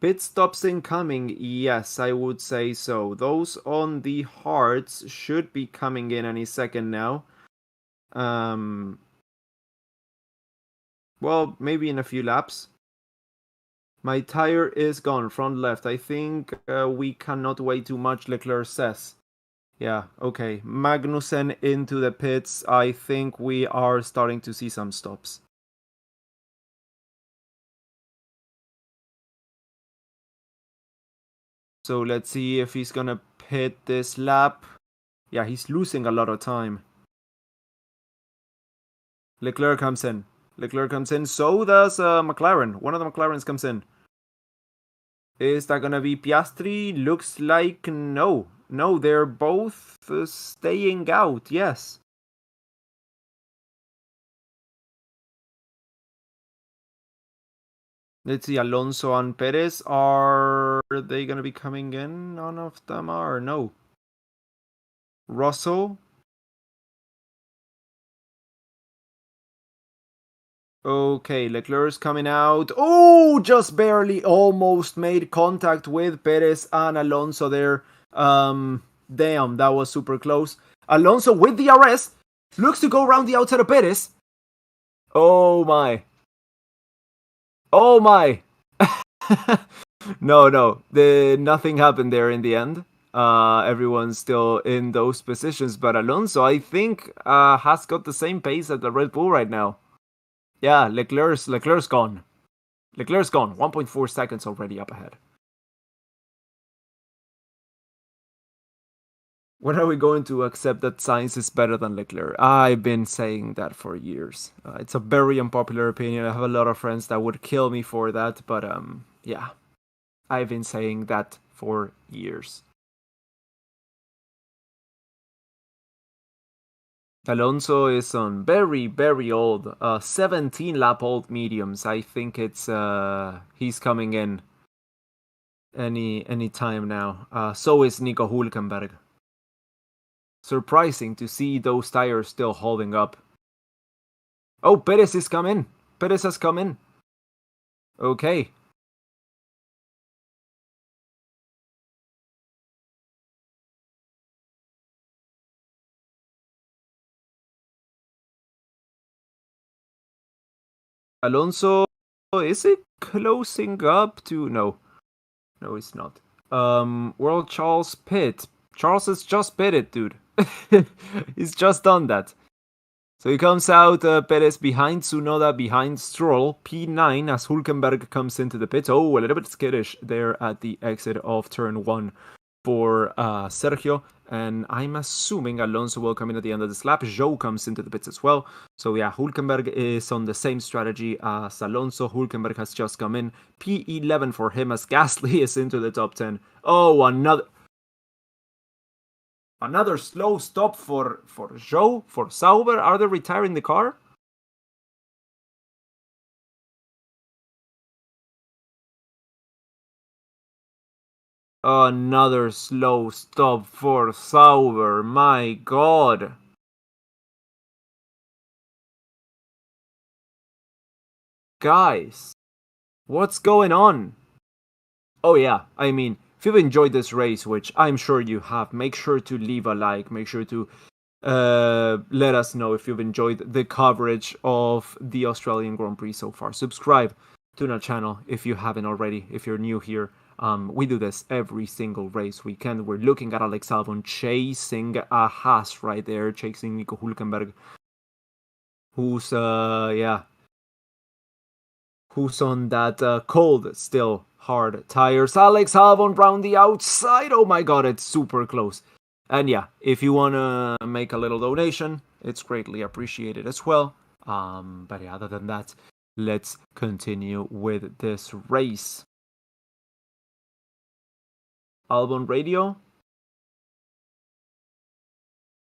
Speaker 1: Pit stops incoming. Yes, I would say so. Those on the hards should be coming in any second now. Well, maybe in a few laps. My tire is gone, front left. I think we cannot wait too much, Leclerc says. Yeah, okay. Magnussen into the pits. I think we are starting to see some stops. So let's see if he's gonna pit this lap. Yeah, he's losing a lot of time. Leclerc comes in. So does McLaren. One of the McLarens comes in. Is that gonna be Piastri? Looks like no. No, they're both staying out, yes. Let's see, Alonso and Perez, are they gonna be coming in? None of them are, no. Russell? Okay, Leclerc's coming out. Oh, just barely almost made contact with Perez and Alonso there. Damn, that was super close. Alonso with the DRS looks to go around the outside of Perez. Oh my. Oh my. No. Nothing happened there in the end. Everyone's still in those positions, but Alonso, I think, has got the same pace as the Red Bull right now. Yeah, Leclerc's gone. 1.4 seconds already up ahead. When are we going to accept that Sainz is better than Leclerc? I've been saying that for years. It's a very unpopular opinion. I have a lot of friends that would kill me for that, but yeah. I've been saying that for years. Alonso is on very old, 17 lap old mediums. I think it's he's coming in any time now. So is Nico Hulkenberg. Surprising to see those tires still holding up. Oh, Perez is coming. Perez has come in. Okay. Alonso, is it closing up to... No. No, it's not. World Charles pit. Charles has just pitted, dude. He's just done that. So he comes out, Perez behind Tsunoda, behind Stroll, P9 as Hülkenberg comes into the pits. Oh, a little bit skittish there at the exit of turn 1 for Sergio. And I'm assuming Alonso will come in at the end of this lap. Zhou comes into the pits as well. So yeah, Hülkenberg is on the same strategy as Alonso. Hülkenberg has just come in. P11 for him as Gasly is into the top 10. Oh, another slow stop for Zhou, for Sauber. Are they retiring the car? Another slow stop for Sauber. My god. Guys, what's going on? Oh yeah, I mean, if you've enjoyed this race, which I'm sure you have, make sure to leave a like. Make sure to let us know if you've enjoyed the coverage of the Australian Grand Prix so far. Subscribe to our channel if you haven't already, if you're new here. We do this every single race weekend. We're looking at Alex Albon chasing a Haas right there, chasing Nico Hülkenberg, who's who's on that cold, still hard tires. Alex Albon round the outside. Oh my god, it's super close. And yeah, if you want to make a little donation, it's greatly appreciated as well. But yeah, other than that, let's continue with this race. Albon radio.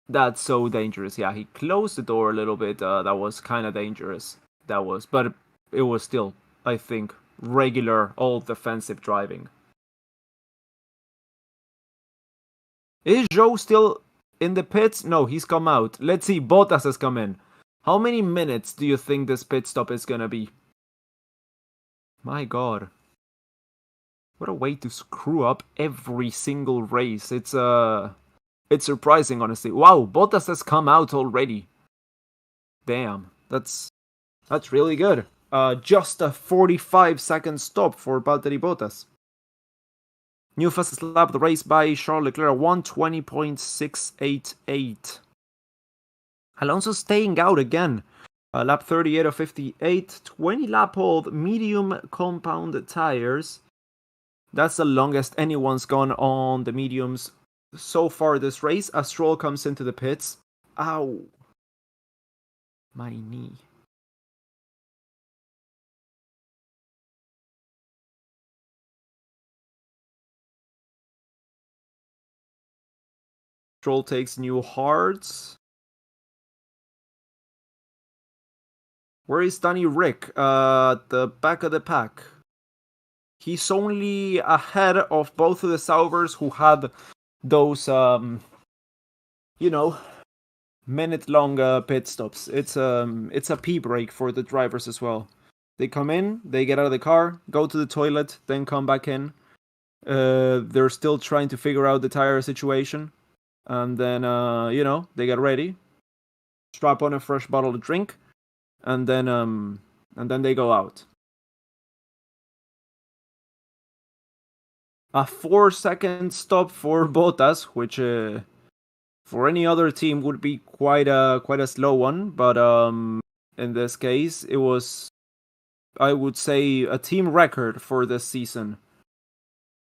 Speaker 1: That's so dangerous. Yeah, he closed the door a little bit. That was kind of dangerous. But it was still, I think, regular, all defensive driving. Is Zhou still in the pits? No, he's come out. Let's see, Bottas has come in. How many minutes do you think this pit stop is gonna be? My god. What a way to screw up every single race. It's surprising, honestly. Wow, Bottas has come out already. Damn, that's really good. Just a 45-second stop for Valtteri Bottas. New fastest lap of the race by Charles Leclerc, 1:20.688. Alonso staying out again. Lap 38 of 58, 20 lap hold, medium compound tires. That's the longest anyone's gone on the mediums so far this race. As Stroll comes into the pits. Ow. My knee. Stroll takes new hards. Where is Danny Rick? The back of the pack. He's only ahead of both of the Saubers who had those, minute-long pit stops. It's a pee break for the drivers as well. They come in, they get out of the car, go to the toilet, then come back in. They're still trying to figure out the tire situation. And then, they get ready, strap on a fresh bottle of drink, and then they go out. A 4-second stop for Bottas, which for any other team would be quite a slow one, but in this case it was, I would say, a team record for this season.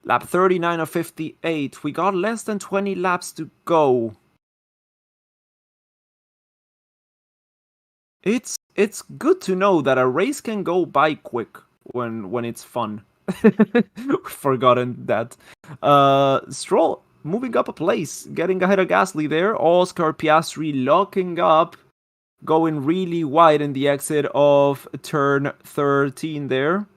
Speaker 1: Lap 39 of 58. We got less than 20 laps to go. It's good to know that a race can go by quick when it's fun. Forgotten that. Stroll moving up a place, getting ahead of Gasly there. Oscar Piastri locking up, going really wide in the exit of turn 13 there.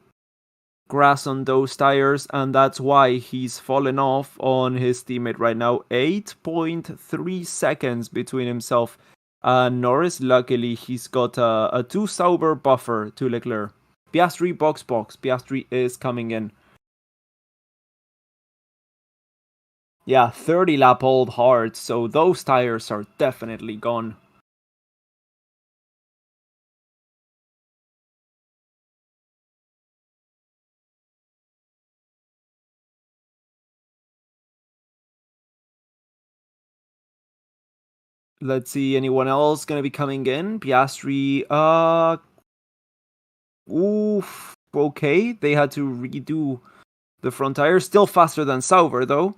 Speaker 1: Grass on those tires, and that's why he's fallen off on his teammate right now. 8.3 seconds between himself Norris, luckily, he's got a 2 Sauber buffer to Leclerc. Piastri, box. Piastri is coming in. Yeah, 30 lap old hard, so those tires are definitely gone. Let's see, anyone else gonna be coming in? Piastri, oof, okay, they had to redo the front tire. Still faster than Sauber, though.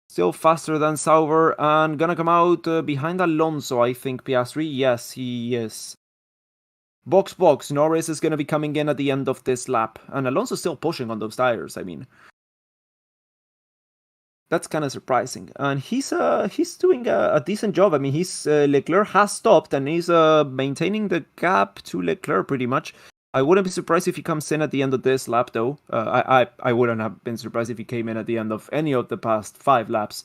Speaker 1: Still faster than Sauber, and gonna come out behind Alonso, I think, Piastri. Yes, he is. Box. Norris is gonna be coming in at the end of this lap, and Alonso's still pushing on those tires, I mean. That's kind of surprising, and he's doing a decent job. I mean, Leclerc has stopped, and he's maintaining the gap to Leclerc pretty much. I wouldn't be surprised if he comes in at the end of this lap, though. I wouldn't have been surprised if he came in at the end of any of the past 5 laps.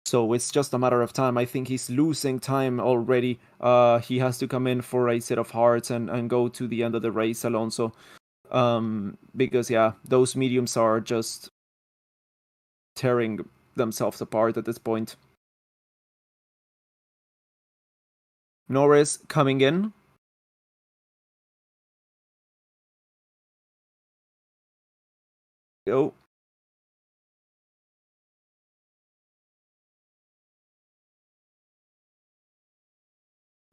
Speaker 1: So it's just a matter of time. I think he's losing time already. He has to come in for a set of hearts and go to the end of the race, Alonso. Because yeah, those mediums are just tearing themselves apart at this point. Norris coming in. Go.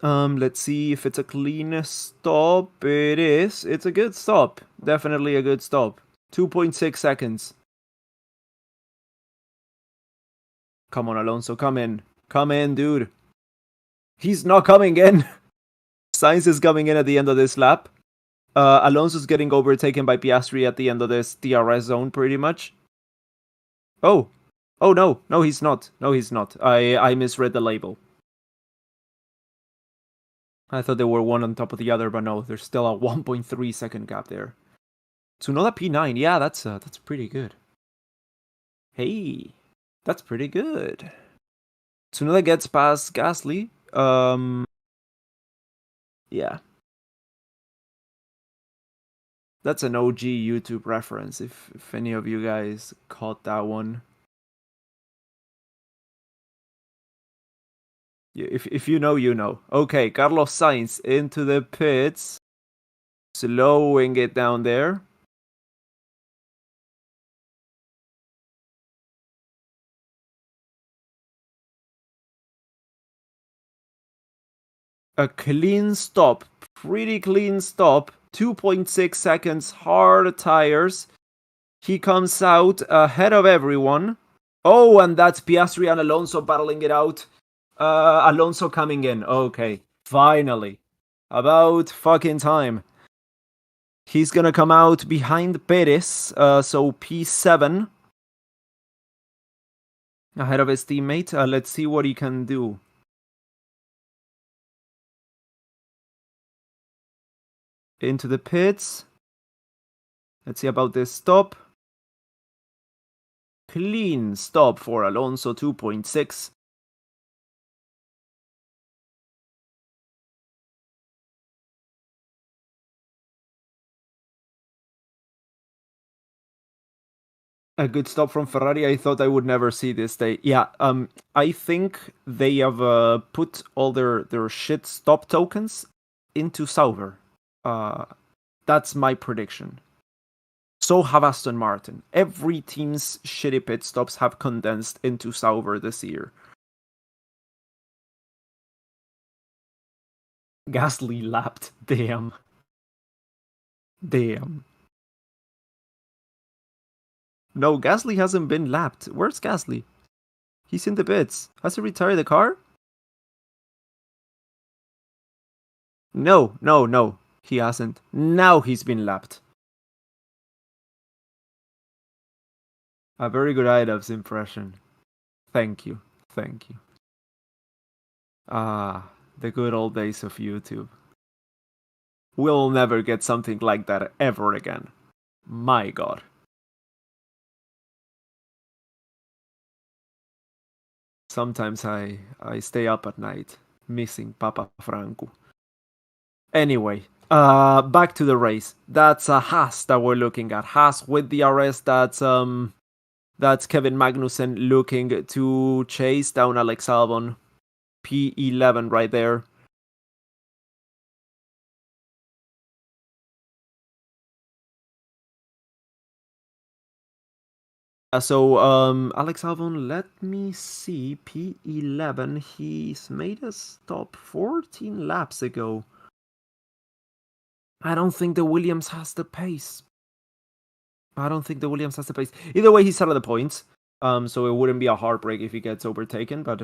Speaker 1: Let's see if it's a clean stop. It is. It's a good stop. Definitely a good stop. 2.6 seconds. Come on, Alonso. Come in. Come in, dude. He's not coming in. Sainz is coming in at the end of this lap. Alonso's getting overtaken by Piastri at the end of this DRS zone, pretty much. Oh. Oh, no. No, he's not. No, he's not. I misread the label. I thought they were one on top of the other, but no, there's still a 1.3 second gap there. Tsunoda P9, yeah, that's pretty good. Hey, that's pretty good. Tsunoda gets past Gasly. Yeah. That's an OG YouTube reference, if any of you guys caught that one. If you know, you know. Okay, Carlos Sainz into the pits. Slowing it down there. A clean stop. Pretty clean stop. 2.6 seconds, hard tires. He comes out ahead of everyone. Oh, and that's Piastri and Alonso battling it out. Alonso coming in. Okay, finally. About fucking time. He's gonna come out behind Perez, so P7. Ahead of his teammate. Let's see what he can do. Into the pits. Let's see about this stop. Clean stop for Alonso, 2.6. A good stop from Ferrari. I thought I would never see this day. Yeah, I think they have put all their shit stop tokens into Sauber. That's my prediction. So have Aston Martin. Every team's shitty pit stops have condensed into Sauber this year. Gasly lapped. Damn. Damn. No, Gasly hasn't been lapped. Where's Gasly? He's in the pits. Has he retired the car? No. He hasn't. Now he's been lapped. A very good IDOV's impression. Thank you. Ah, the good old days of YouTube. We'll never get something like that ever again. My god. Sometimes I stay up at night missing Papa Franco. Anyway, back to the race. That's a Haas that we're looking at. Haas with the RS. That's Kevin Magnussen looking to chase down Alex Albon. P11 right there. So Alex Albon, let me see, P11, he's made a stop 14 laps ago. I don't think the Williams has the pace. Either way, he's out of the points. So it wouldn't be a heartbreak if he gets overtaken, but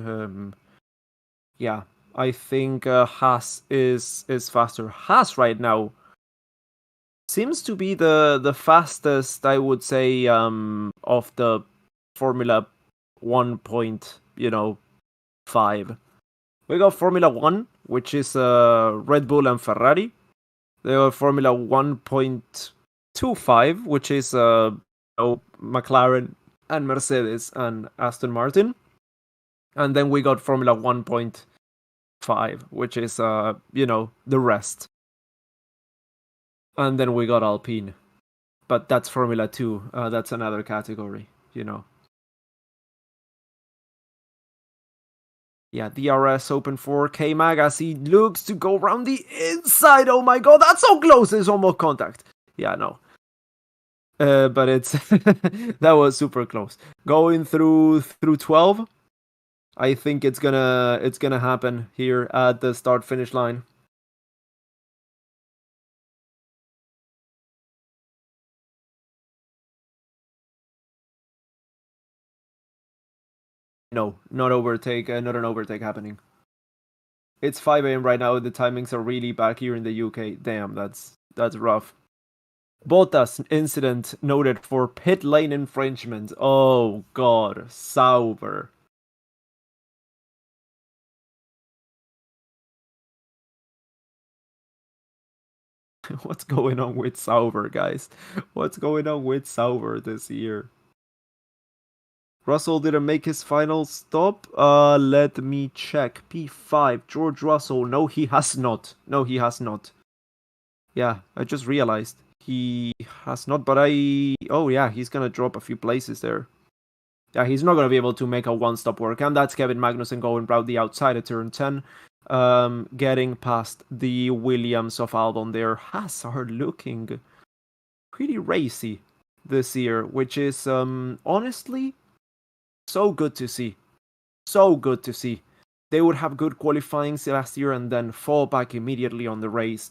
Speaker 1: yeah, I think Haas is faster. Haas right now seems to be the fastest, I would say, of the Formula 1.5. We got Formula 1, which is Red Bull and Ferrari. They got Formula 1.25, which is McLaren and Mercedes and Aston Martin. And then we got Formula 1.5, which is the rest. And then we got Alpine. But that's Formula 2. That's another category, Yeah, DRS open for K-Mag as he looks to go around the inside. Oh my god, that's so close. It's almost contact. Yeah, no. But it's that was super close. Going through 12. I think it's gonna happen here at the start finish line. No, not overtake, not an overtake happening. It's 5 a.m. right now. The timings are really bad here in the UK. Damn, that's rough. Bottas incident noted for pit lane infringement. Oh god, Sauber. What's going on with Sauber, guys? What's going on with Sauber this year? Russell didn't make his final stop. Let me check. P5, George Russell. No, he has not. Yeah, I just realized he has not, but oh yeah, he's gonna drop a few places there. Yeah, he's not gonna be able to make a one-stop work, and that's Kevin Magnussen going round the outside at turn 10. Getting past the Williams of Albon there. Hazard looking pretty racy this year, which is honestly so good to see. So good to see. They would have good qualifying last year and then fall back immediately on the race.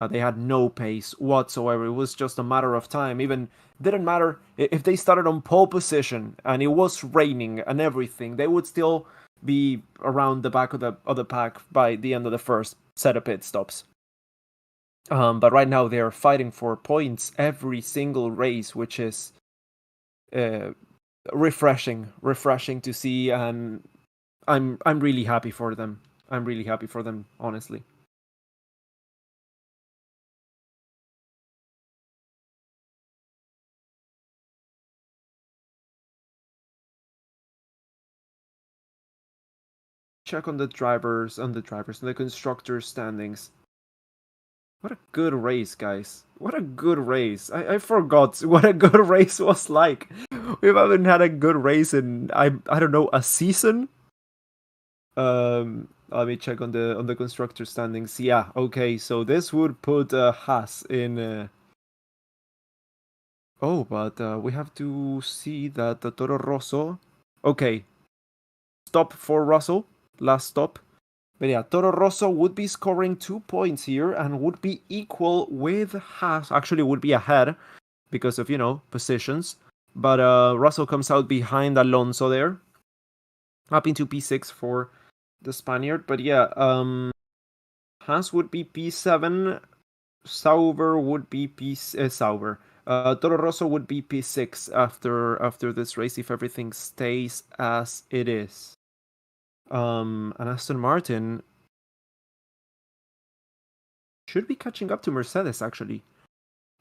Speaker 1: They had no pace whatsoever. It was just a matter of time. Even didn't matter if they started on pole position and it was raining and everything. They would still be around the back of the pack by the end of the first set of pit stops. But right now they are fighting for points every single race, which is refreshing to see, and I'm really happy for them. Honestly. Check on the drivers, and the constructors standings. What a good race, guys. What a good race. I forgot what a good race was like. We haven't had a good race in I don't know, a season. Let me check on the constructor standings. Yeah, okay, so this would put Haas in oh, but we have to see that the Toro Rosso. Okay. Stop for Russell. Last stop. But yeah, Toro Rosso would be scoring 2 points here and would be equal with Haas. Actually, would be ahead because of, positions. But Russell comes out behind Alonso there. Up into P6 for the Spaniard. But yeah, Haas would be P7. Sauber would be Sauber. Toro Rosso would be P6 after this race if everything stays as it is. And Aston Martin should be catching up to Mercedes actually.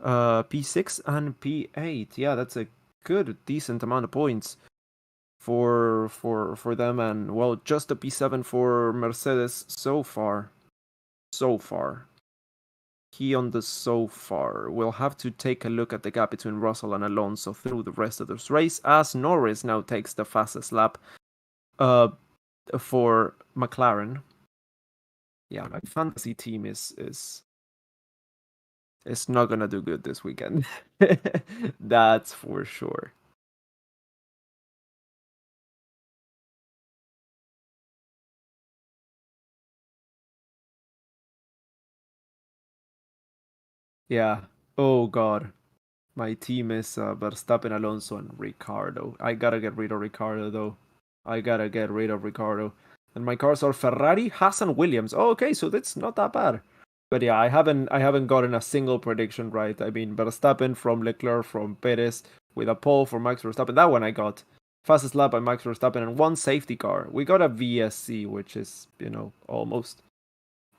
Speaker 1: P6 and P8. Yeah, that's a good, decent amount of points for them, and well, just a P7 for Mercedes so far. So far. Key on the so far. We'll have to take a look at the gap between Russell and Alonso through the rest of this race, as Norris now takes the fastest lap for McLaren. Yeah, my fantasy team is not gonna do good this weekend. That's for sure. Yeah. Oh god. My team is Verstappen, Alonso, and Ricardo. I gotta get rid of Ricardo though. I gotta get rid of Ricardo. And my cars are Ferrari, Haas, and Williams. Oh, okay, so that's not that bad. But yeah, I haven't gotten a single prediction right. I mean, Verstappen from Leclerc from Perez with a pole for Max Verstappen. That one I got. Fastest lap by Max Verstappen and one safety car. We got a VSC, which is, almost.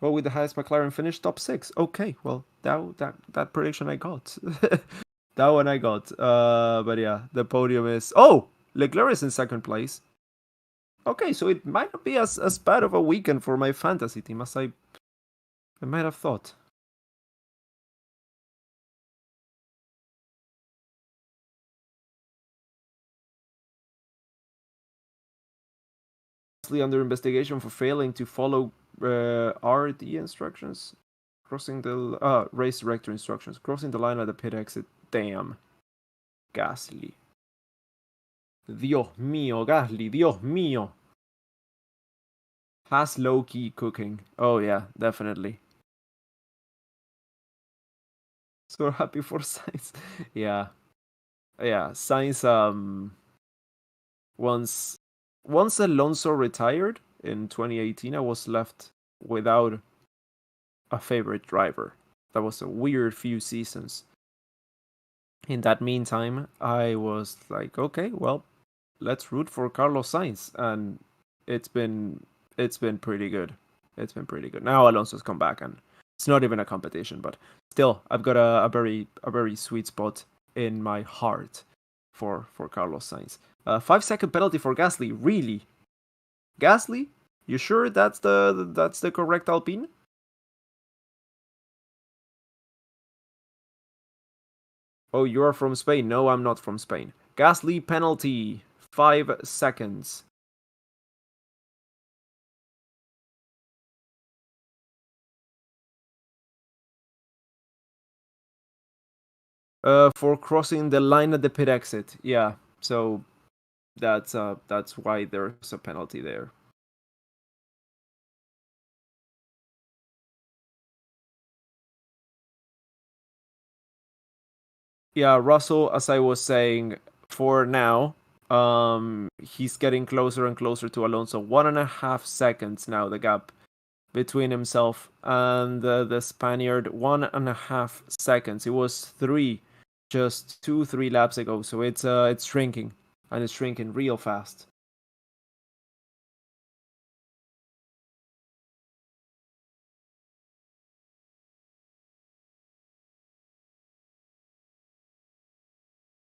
Speaker 1: Well, with the highest McLaren finish, top 6. Okay, well, that prediction I got. That one I got. But yeah, the podium is. Oh, Leclerc is in second place. Okay, so it might not be as bad of a weekend for my fantasy team as I might have thought. Under investigation for failing to follow RD instructions, crossing the race director instructions, crossing the line at the pit exit. Damn, Gasly. Dios mío, Gasly, Dios mío. Has low key cooking. Oh yeah, definitely. So happy for Sainz. Yeah, yeah. Sainz. Once Alonso retired in 2018, I was left without a favorite driver. That was a weird few seasons. In that meantime, I was like, okay, well, let's root for Carlos Sainz, and it's been pretty good. It's been pretty good. Now Alonso's come back, and it's not even a competition, but still, I've got a very sweet spot in my heart for Carlos Sainz. 5-second penalty for Gasly. Really, Gasly? You sure that's the correct Alpine? Oh, you're from Spain. No, I'm not from Spain. Gasly penalty. 5 seconds. For crossing the line at the pit exit. Yeah. So that's why there's a penalty there. Yeah, Russell, as I was saying, for now, he's getting closer and closer to Alonso. 1.5 seconds now, the gap between himself and the Spaniard. 1.5 seconds. It was 3 just 2-3 laps ago. So it's shrinking, and it's shrinking real fast.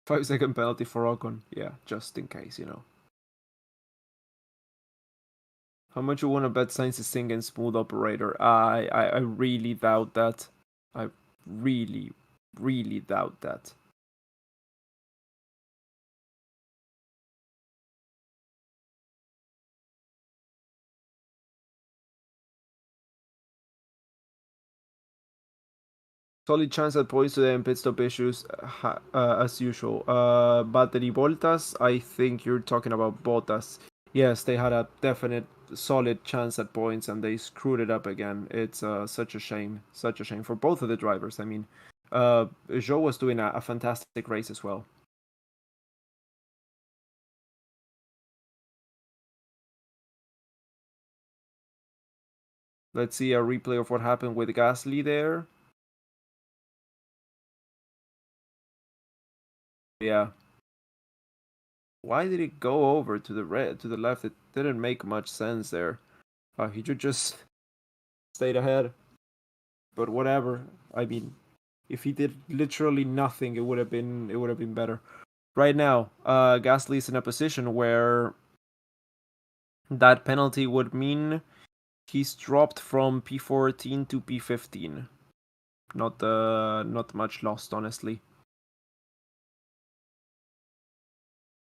Speaker 1: 5-second penalty for Ocon. Yeah, just in case. How much you want to bet Sainz is singing smooth operator? I really doubt that. I really, really doubt that. Solid chance at points today and pit stop issues as usual. Battery Voltas, I think you're talking about Bottas. Yes, they had a definite solid chance at points and they screwed it up again. It's such a shame. Such a shame for both of the drivers. I mean, Joe was doing a fantastic race as well. Let's see a replay of what happened with Gasly there. Yeah. Why did it go over to the left? It didn't make much sense there. He should just stayed ahead. But whatever. I mean, if he did literally nothing, it would have been better. Right now, Gasly's in a position where that penalty would mean he's dropped from P14 to P15. Not much lost, honestly.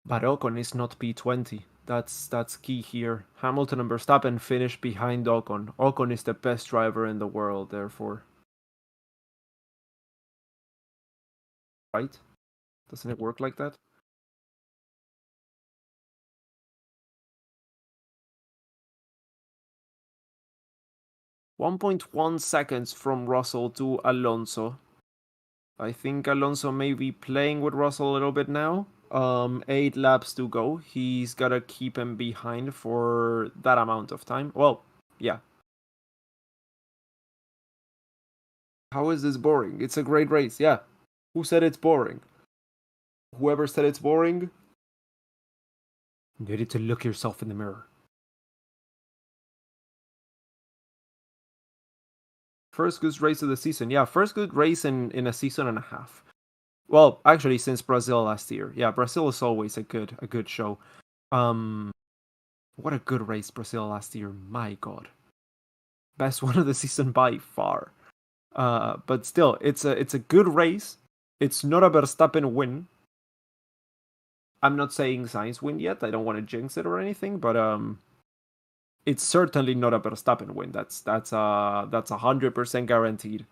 Speaker 1: But Ocon is not P20. That's key here. Hamilton and Verstappen finished behind Ocon. Ocon is the best driver in the world, therefore. Right? Doesn't it work like that? .1 seconds from Russell to Alonso. I think Alonso may be playing with Russell a little bit now. 8 laps to go. He's gotta keep him behind for that amount of time. Well, yeah. How is this boring? It's a great race, yeah. Who said it's boring? Whoever said it's boring, you need to look yourself in the mirror. First good race of the season. Yeah, first good race in a season and a half. Well, actually, since Brazil last year. Yeah, Brazil is always a good show. What a good race Brazil last year. My God, best one of the season by far. But still, it's a good race. It's not a Verstappen win. I'm not saying Sainz win yet. I don't want to jinx it or anything, but it's certainly not a Verstappen win. That's 100% guaranteed.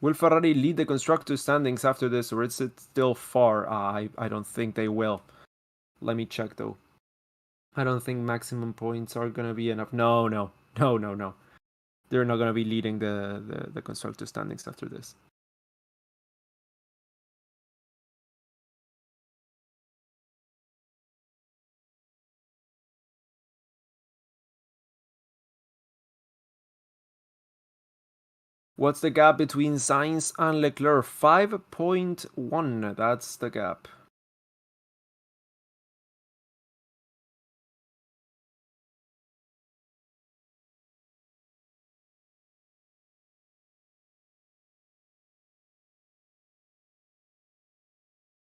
Speaker 1: Will Ferrari lead the constructor standings after this, or is it still far? I don't think they will. Let me check though. I don't think maximum points are gonna be enough. No. They're not gonna be leading the constructor standings after this. What's the gap between Sainz and Leclerc? 5.1. That's the gap.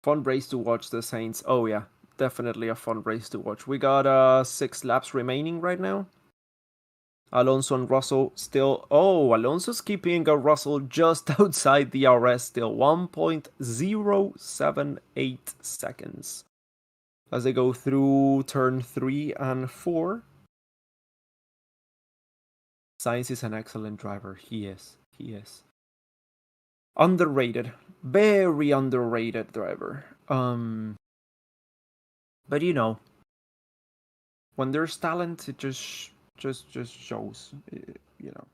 Speaker 1: Fun race to watch, the Saints. Oh yeah, definitely a fun race to watch. We got 6 laps remaining right now. Alonso and Russell still. Oh, Alonso's keeping Russell just outside the RS still. 1.078 seconds as they go through turn 3 and 4. Sainz is an excellent driver. He is. Underrated. Very underrated driver. But you know, when there's talent, it just shows. You know,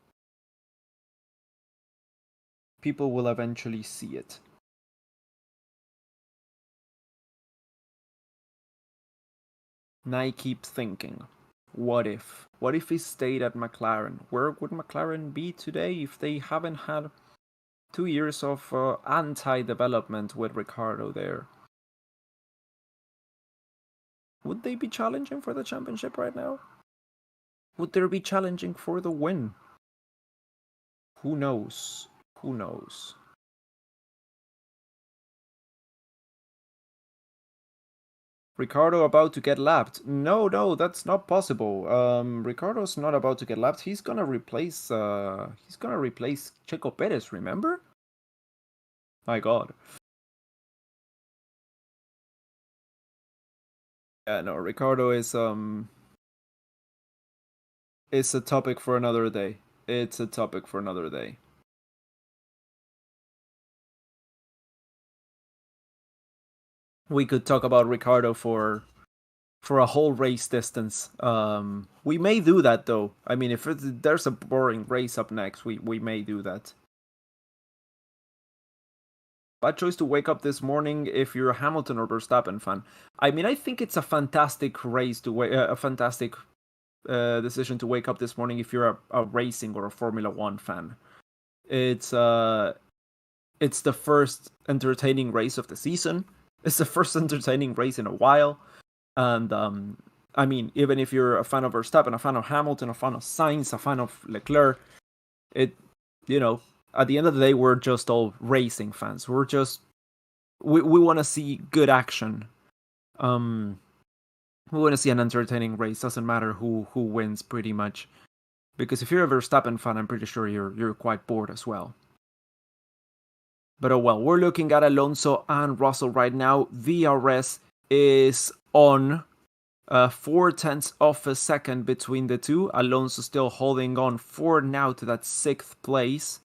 Speaker 1: people will eventually see it. And I keep thinking, what if? What if he stayed at McLaren? Where would McLaren be today if they haven't had 2 years of anti-development with Ricciardo there? Would they be challenging for the championship right now? Would they be challenging for the win? Who knows? Ricciardo about to get lapped. No, that's not possible. Ricciardo's not about to get lapped. He's gonna replace Checo Perez, remember? My God. Yeah, no, Ricciardo is it's a topic for another day. It's a topic for another day. We could talk about Ricciardo for a whole race distance. We may do that though. I mean, if there's a boring race up next, we may do that. Bad choice to wake up this morning if you're a Hamilton or Verstappen fan. I mean, I think it's a fantastic race to a fantastic decision to wake up this morning if you're a racing or a Formula One fan. It's the first entertaining race of the season. It's the first entertaining race in a while, and I mean, even if you're a fan of Verstappen, a fan of Hamilton, a fan of Sainz, a fan of Leclerc, it at the end of the day, we're just all racing fans. We want to see good action. We want to see an entertaining race. Doesn't matter who wins, pretty much. Because if you're a Verstappen fan, I'm pretty sure you're quite bored as well. But oh well, we're looking at Alonso and Russell right now. DRS is on 0.4 of a second between the two. Alonso still holding on for now to that 6th place.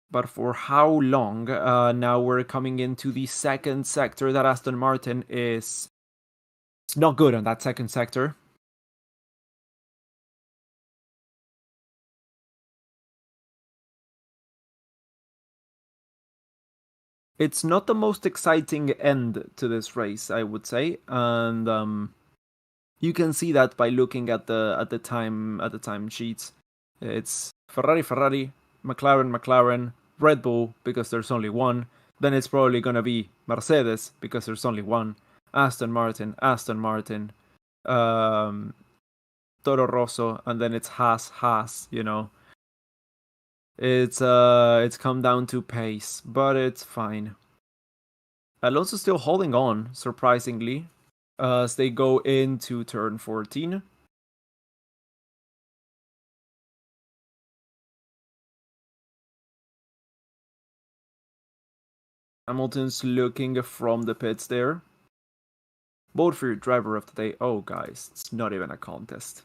Speaker 1: But for how long? Now we're coming into the 2nd sector. That Aston Martin is not good on that 2nd sector. It's not the most exciting end to this race, I would say, and you can see that by looking at the time sheets. It's Ferrari, McLaren, Red Bull because there's only one. Then it's probably gonna be Mercedes because there's only one. Aston Martin, Toro Rosso, and then it's Haas. You know, it's come down to pace, but it's fine. Alonso's still holding on, surprisingly, as they go into turn 14. Hamilton's looking from the pits there. Vote for your driver of the day. Oh, guys, it's not even a contest.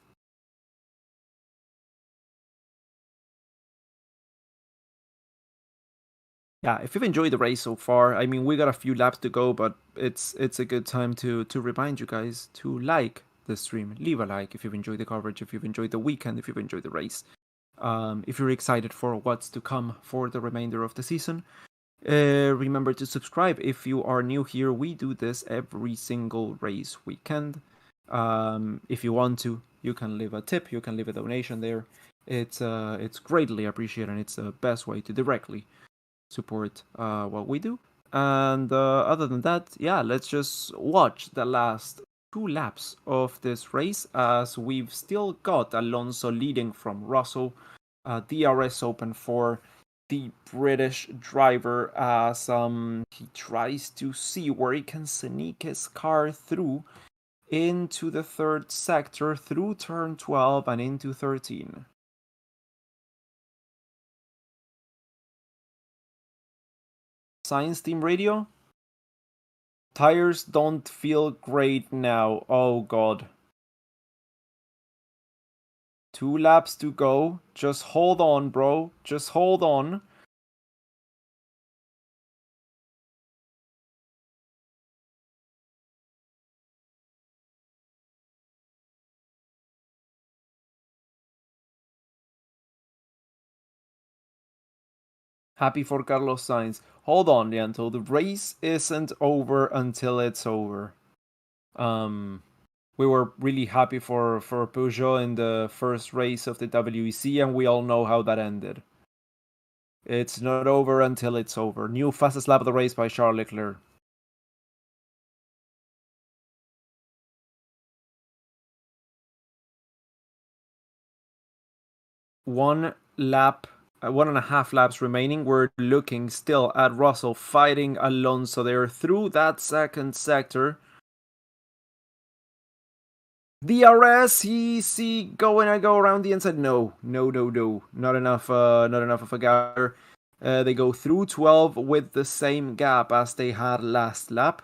Speaker 1: Yeah, if you've enjoyed the race so far, I mean, we got a few laps to go, but it's a good time to remind you guys to like the stream. Leave a like if you've enjoyed the coverage, if you've enjoyed the weekend, if you've enjoyed the race. If you're excited for what's to come for the remainder of the season. Remember to subscribe if you are new here. We do this every single race weekend. If you want to, you can leave a tip, you can leave a donation there. It's greatly appreciated, and it's the best way to directly support what we do. And other than that, yeah, let's just watch the last 2 laps of this race, as we've still got Alonso leading from Russell. DRS open for the British driver as he tries to see where he can sneak his car through into the 3rd sector, through turn 12 and into 13. Science Team Radio? Tires don't feel great now. Oh god. 2 laps to go. Just hold on, bro. Just hold on. Happy for Carlos Sainz. Hold on, Lianto. The race isn't over until it's over. We were really happy for Peugeot in the first race of the WEC, and we all know how that ended. It's not over until it's over. New fastest lap of the race by Charles Leclerc. One and a half laps remaining. We're looking still at Russell fighting Alonso there through that 2nd sector. DRS, he go around the inside. No, not enough of a gap. They go through 12 with the same gap as they had last lap.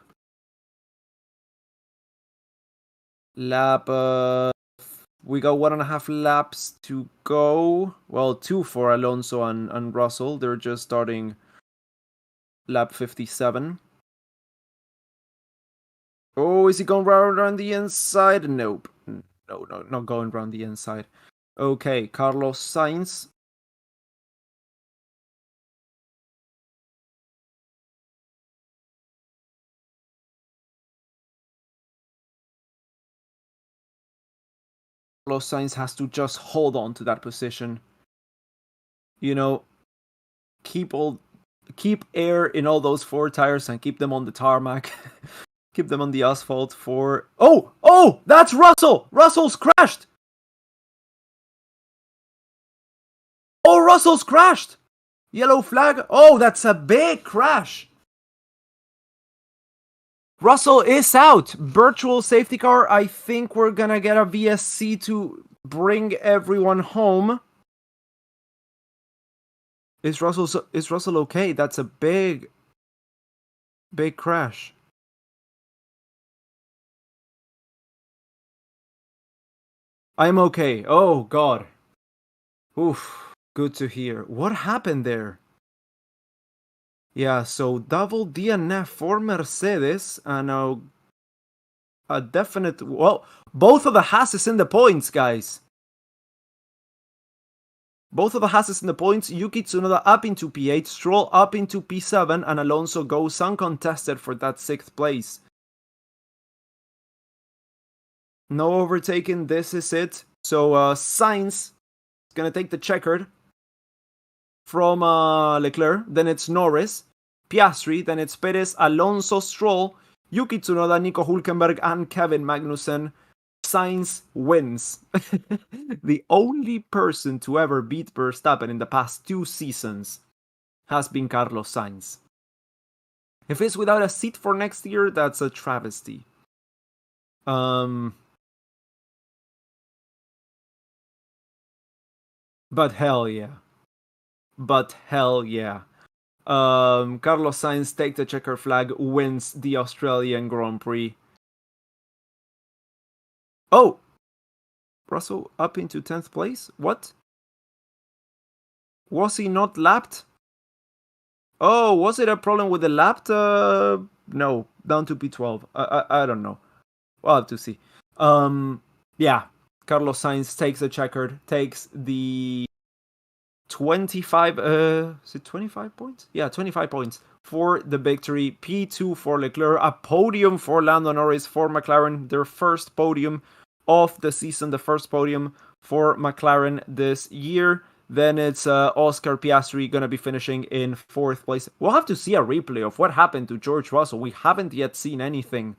Speaker 1: We got 1.5 laps to go. Well, 2 for Alonso and Russell. They're just starting lap 57. Oh, is he going around the inside? Nope. No, not going around the inside. Okay, Carlos Sainz. Carlos Sainz has to just hold on to that position. You know, keep air in all those 4 tires and keep them on the tarmac. Keep them on the asphalt for... Oh! That's Russell! Russell's crashed! Oh, Russell's crashed! Yellow flag. Oh, that's a big crash. Russell is out. Virtual safety car. I think we're gonna get a VSC to bring everyone home. Is Russell okay? That's a big crash. I'm okay. Oh god. Oof. Good to hear. What happened there? Yeah, so double DNF for Mercedes and a definite. Well, both of the Hasses in the points, guys. Both of the Hasses in the points. Yuki Tsunoda up into P8, Stroll up into P7, and Alonso goes uncontested for that 6th place. No overtaking, this is it. So Sainz is gonna take the checkered from Leclerc, then it's Norris, Piastri, then it's Perez, Alonso, Stroll, Yuki Tsunoda, Nico Hülkenberg, and Kevin Magnussen. Sainz wins. The only person to ever beat Verstappen in the past 2 seasons has been Carlos Sainz. If it's without a seat for next year, that's a travesty. But hell yeah. Carlos Sainz takes the checker flag, wins the Australian Grand Prix. Oh! Russell up into 10th place? What? Was he not lapped? Oh, was it a problem with the lapped? No, down to P12. I don't know. We'll have to see. Yeah, Carlos Sainz takes the checkered, takes the 25, is it 25 points? Yeah, 25 points for the victory. P2 for Leclerc, a podium for Lando Norris, for McLaren, their first podium of the season, the first podium for McLaren this year. Then it's Oscar Piastri gonna be finishing in 4th place. We'll have to see a replay of what happened to George Russell. We haven't yet seen anything.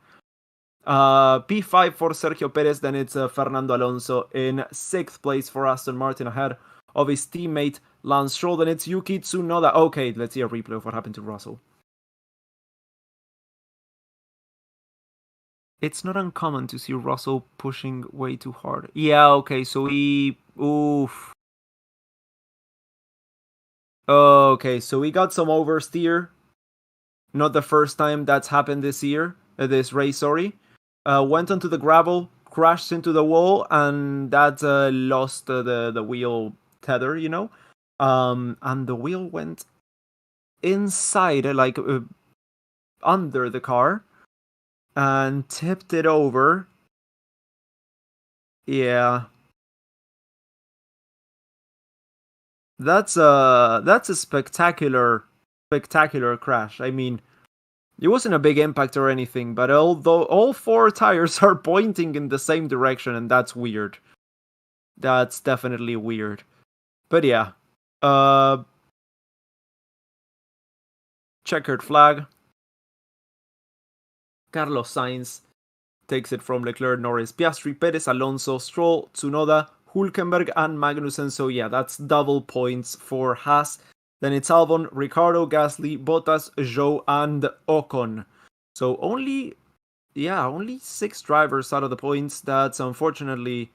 Speaker 1: P5 for Sergio Perez, then it's Fernando Alonso in 6th place for Aston Martin, ahead of his teammate Lance Stroll. Then it's Yuki Tsunoda. Okay, let's see a replay of what happened to Russell. It's not uncommon to see Russell pushing way too hard. Yeah, okay, so he... Oof. Okay, so we got some oversteer. Not the first time that's happened this year, this race, sorry. Went onto the gravel, crashed into the wall, and that lost the wheel tether, you know? And the wheel went inside, like under the car, and tipped it over. Yeah. That's a spectacular crash. I mean, it wasn't a big impact or anything, but although all 4 tires are pointing in the same direction, and that's weird. That's definitely weird. But yeah. Checkered flag. Carlos Sainz takes it from Leclerc, Norris, Piastri, Perez, Alonso, Stroll, Tsunoda, Hülkenberg, and Magnussen. So yeah, that's double points for Haas. Then it's Albon, Ricciardo, Gasly, Bottas, Zhou, and Ocon. So only 6 drivers out of the points. That's unfortunately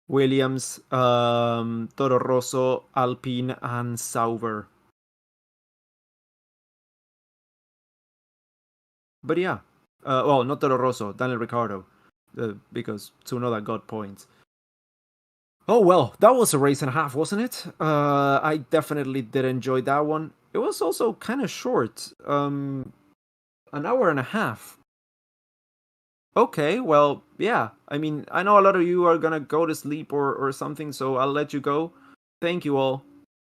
Speaker 1: Williams, Toro Rosso, Alpine, and Sauber. But yeah, well, not Toro Rosso, Daniel Ricciardo, because Tsunoda got points. Oh well, that was a race and a half, wasn't it? I definitely did enjoy that one. It was also kind of short, an hour and a half. Okay, well, yeah. I mean, I know a lot of you are gonna go to sleep or something, so I'll let you go. Thank you all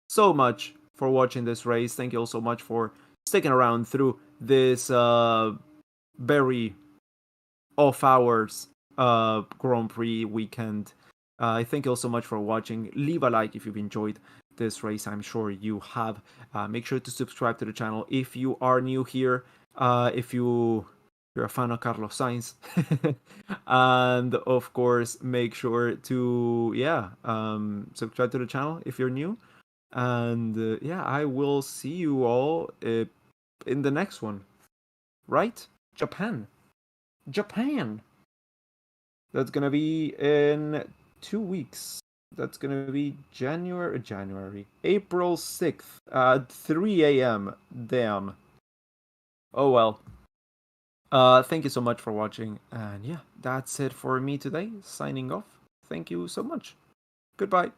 Speaker 1: so much for watching this race. Thank you all so much for sticking around through this very off hours Grand Prix weekend. Thank you all so much for watching. Leave a like if you've enjoyed this race. I'm sure you have. Make sure to subscribe to the channel if you are new here. If you're a fan of Carlos Sainz. And of course, make sure to subscribe to the channel if you're new. And yeah, I will see you all in the next one. Right? Japan. Japan. That's gonna be in 2 weeks. That's gonna be April 6th at 3 a.m. Damn. Oh well. Thank you so much for watching, and yeah, that's it for me today. Signing off. Thank you so much. Goodbye.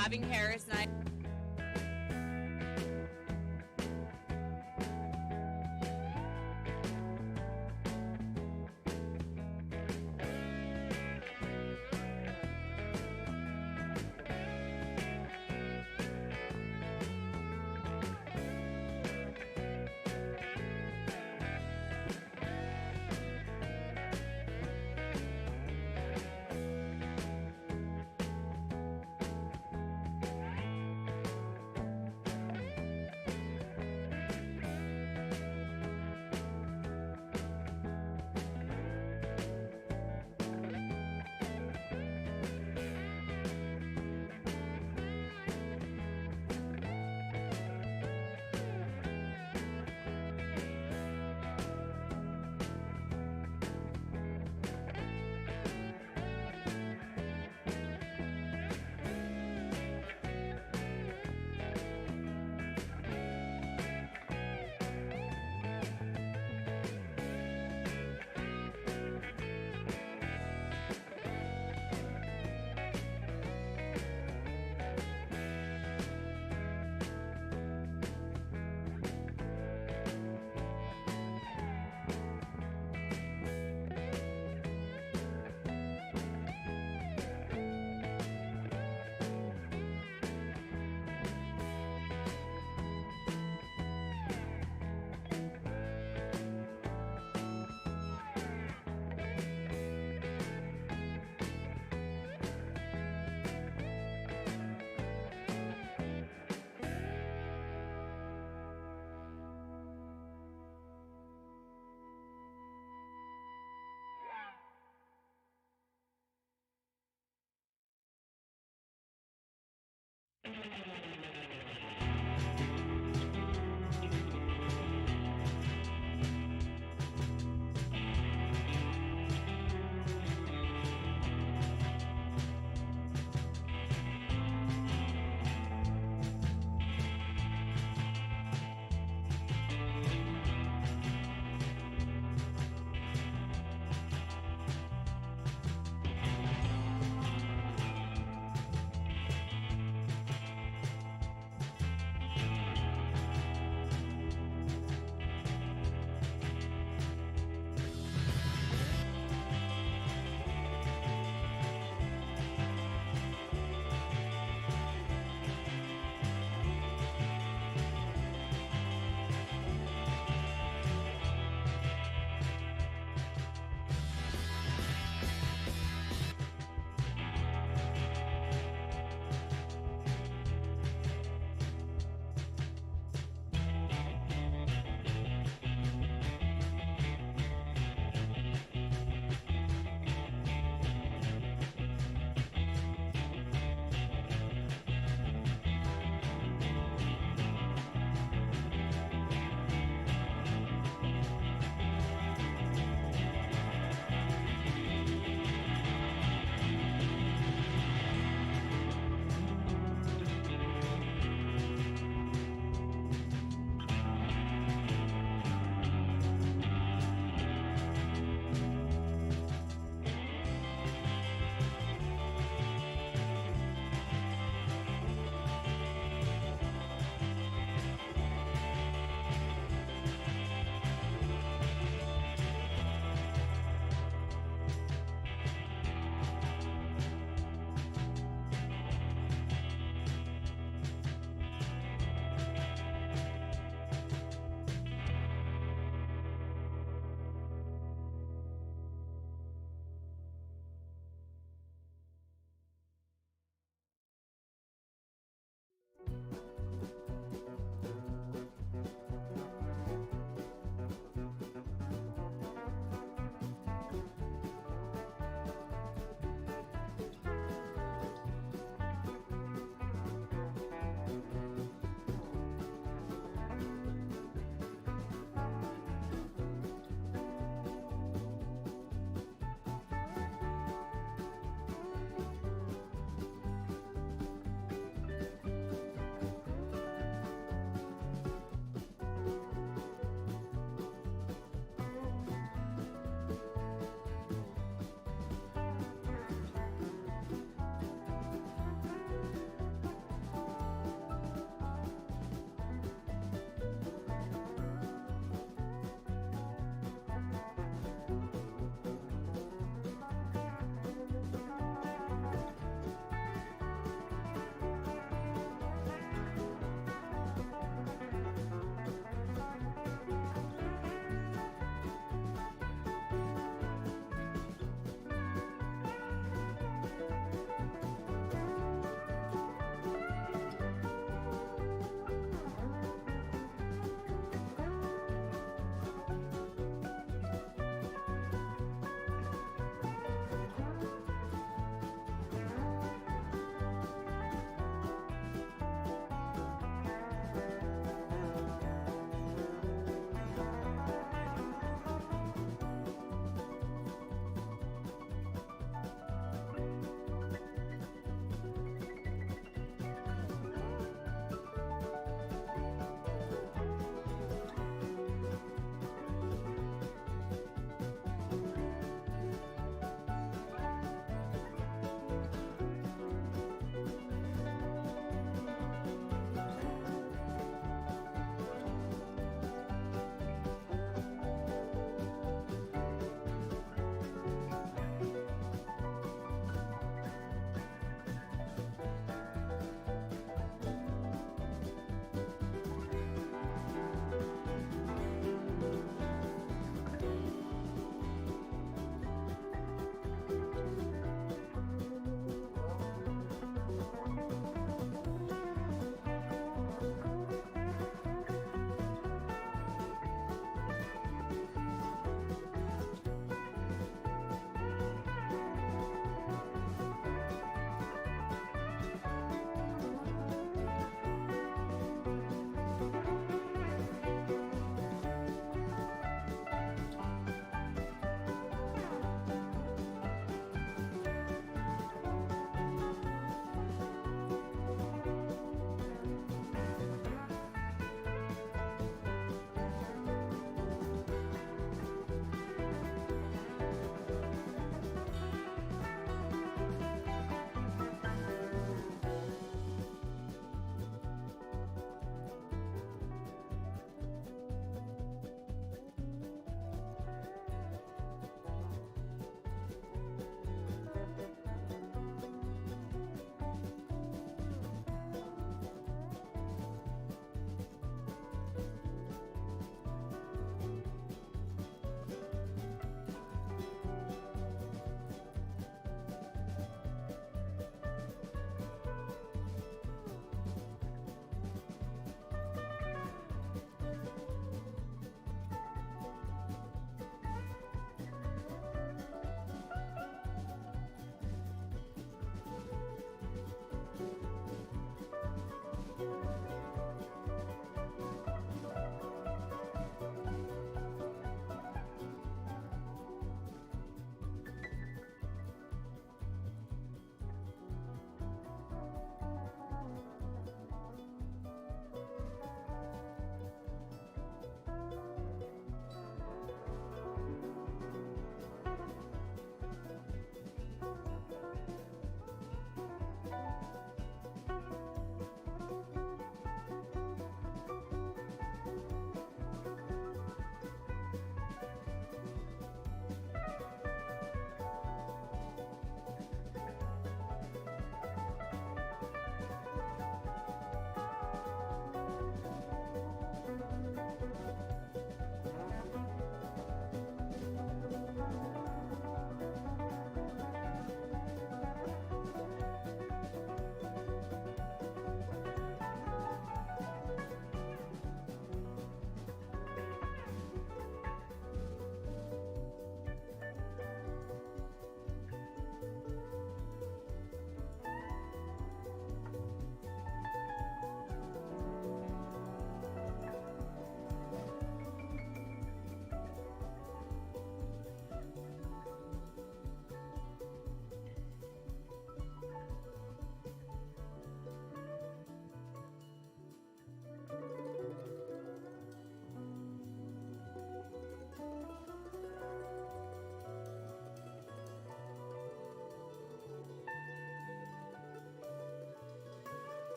Speaker 2: having hair is nice.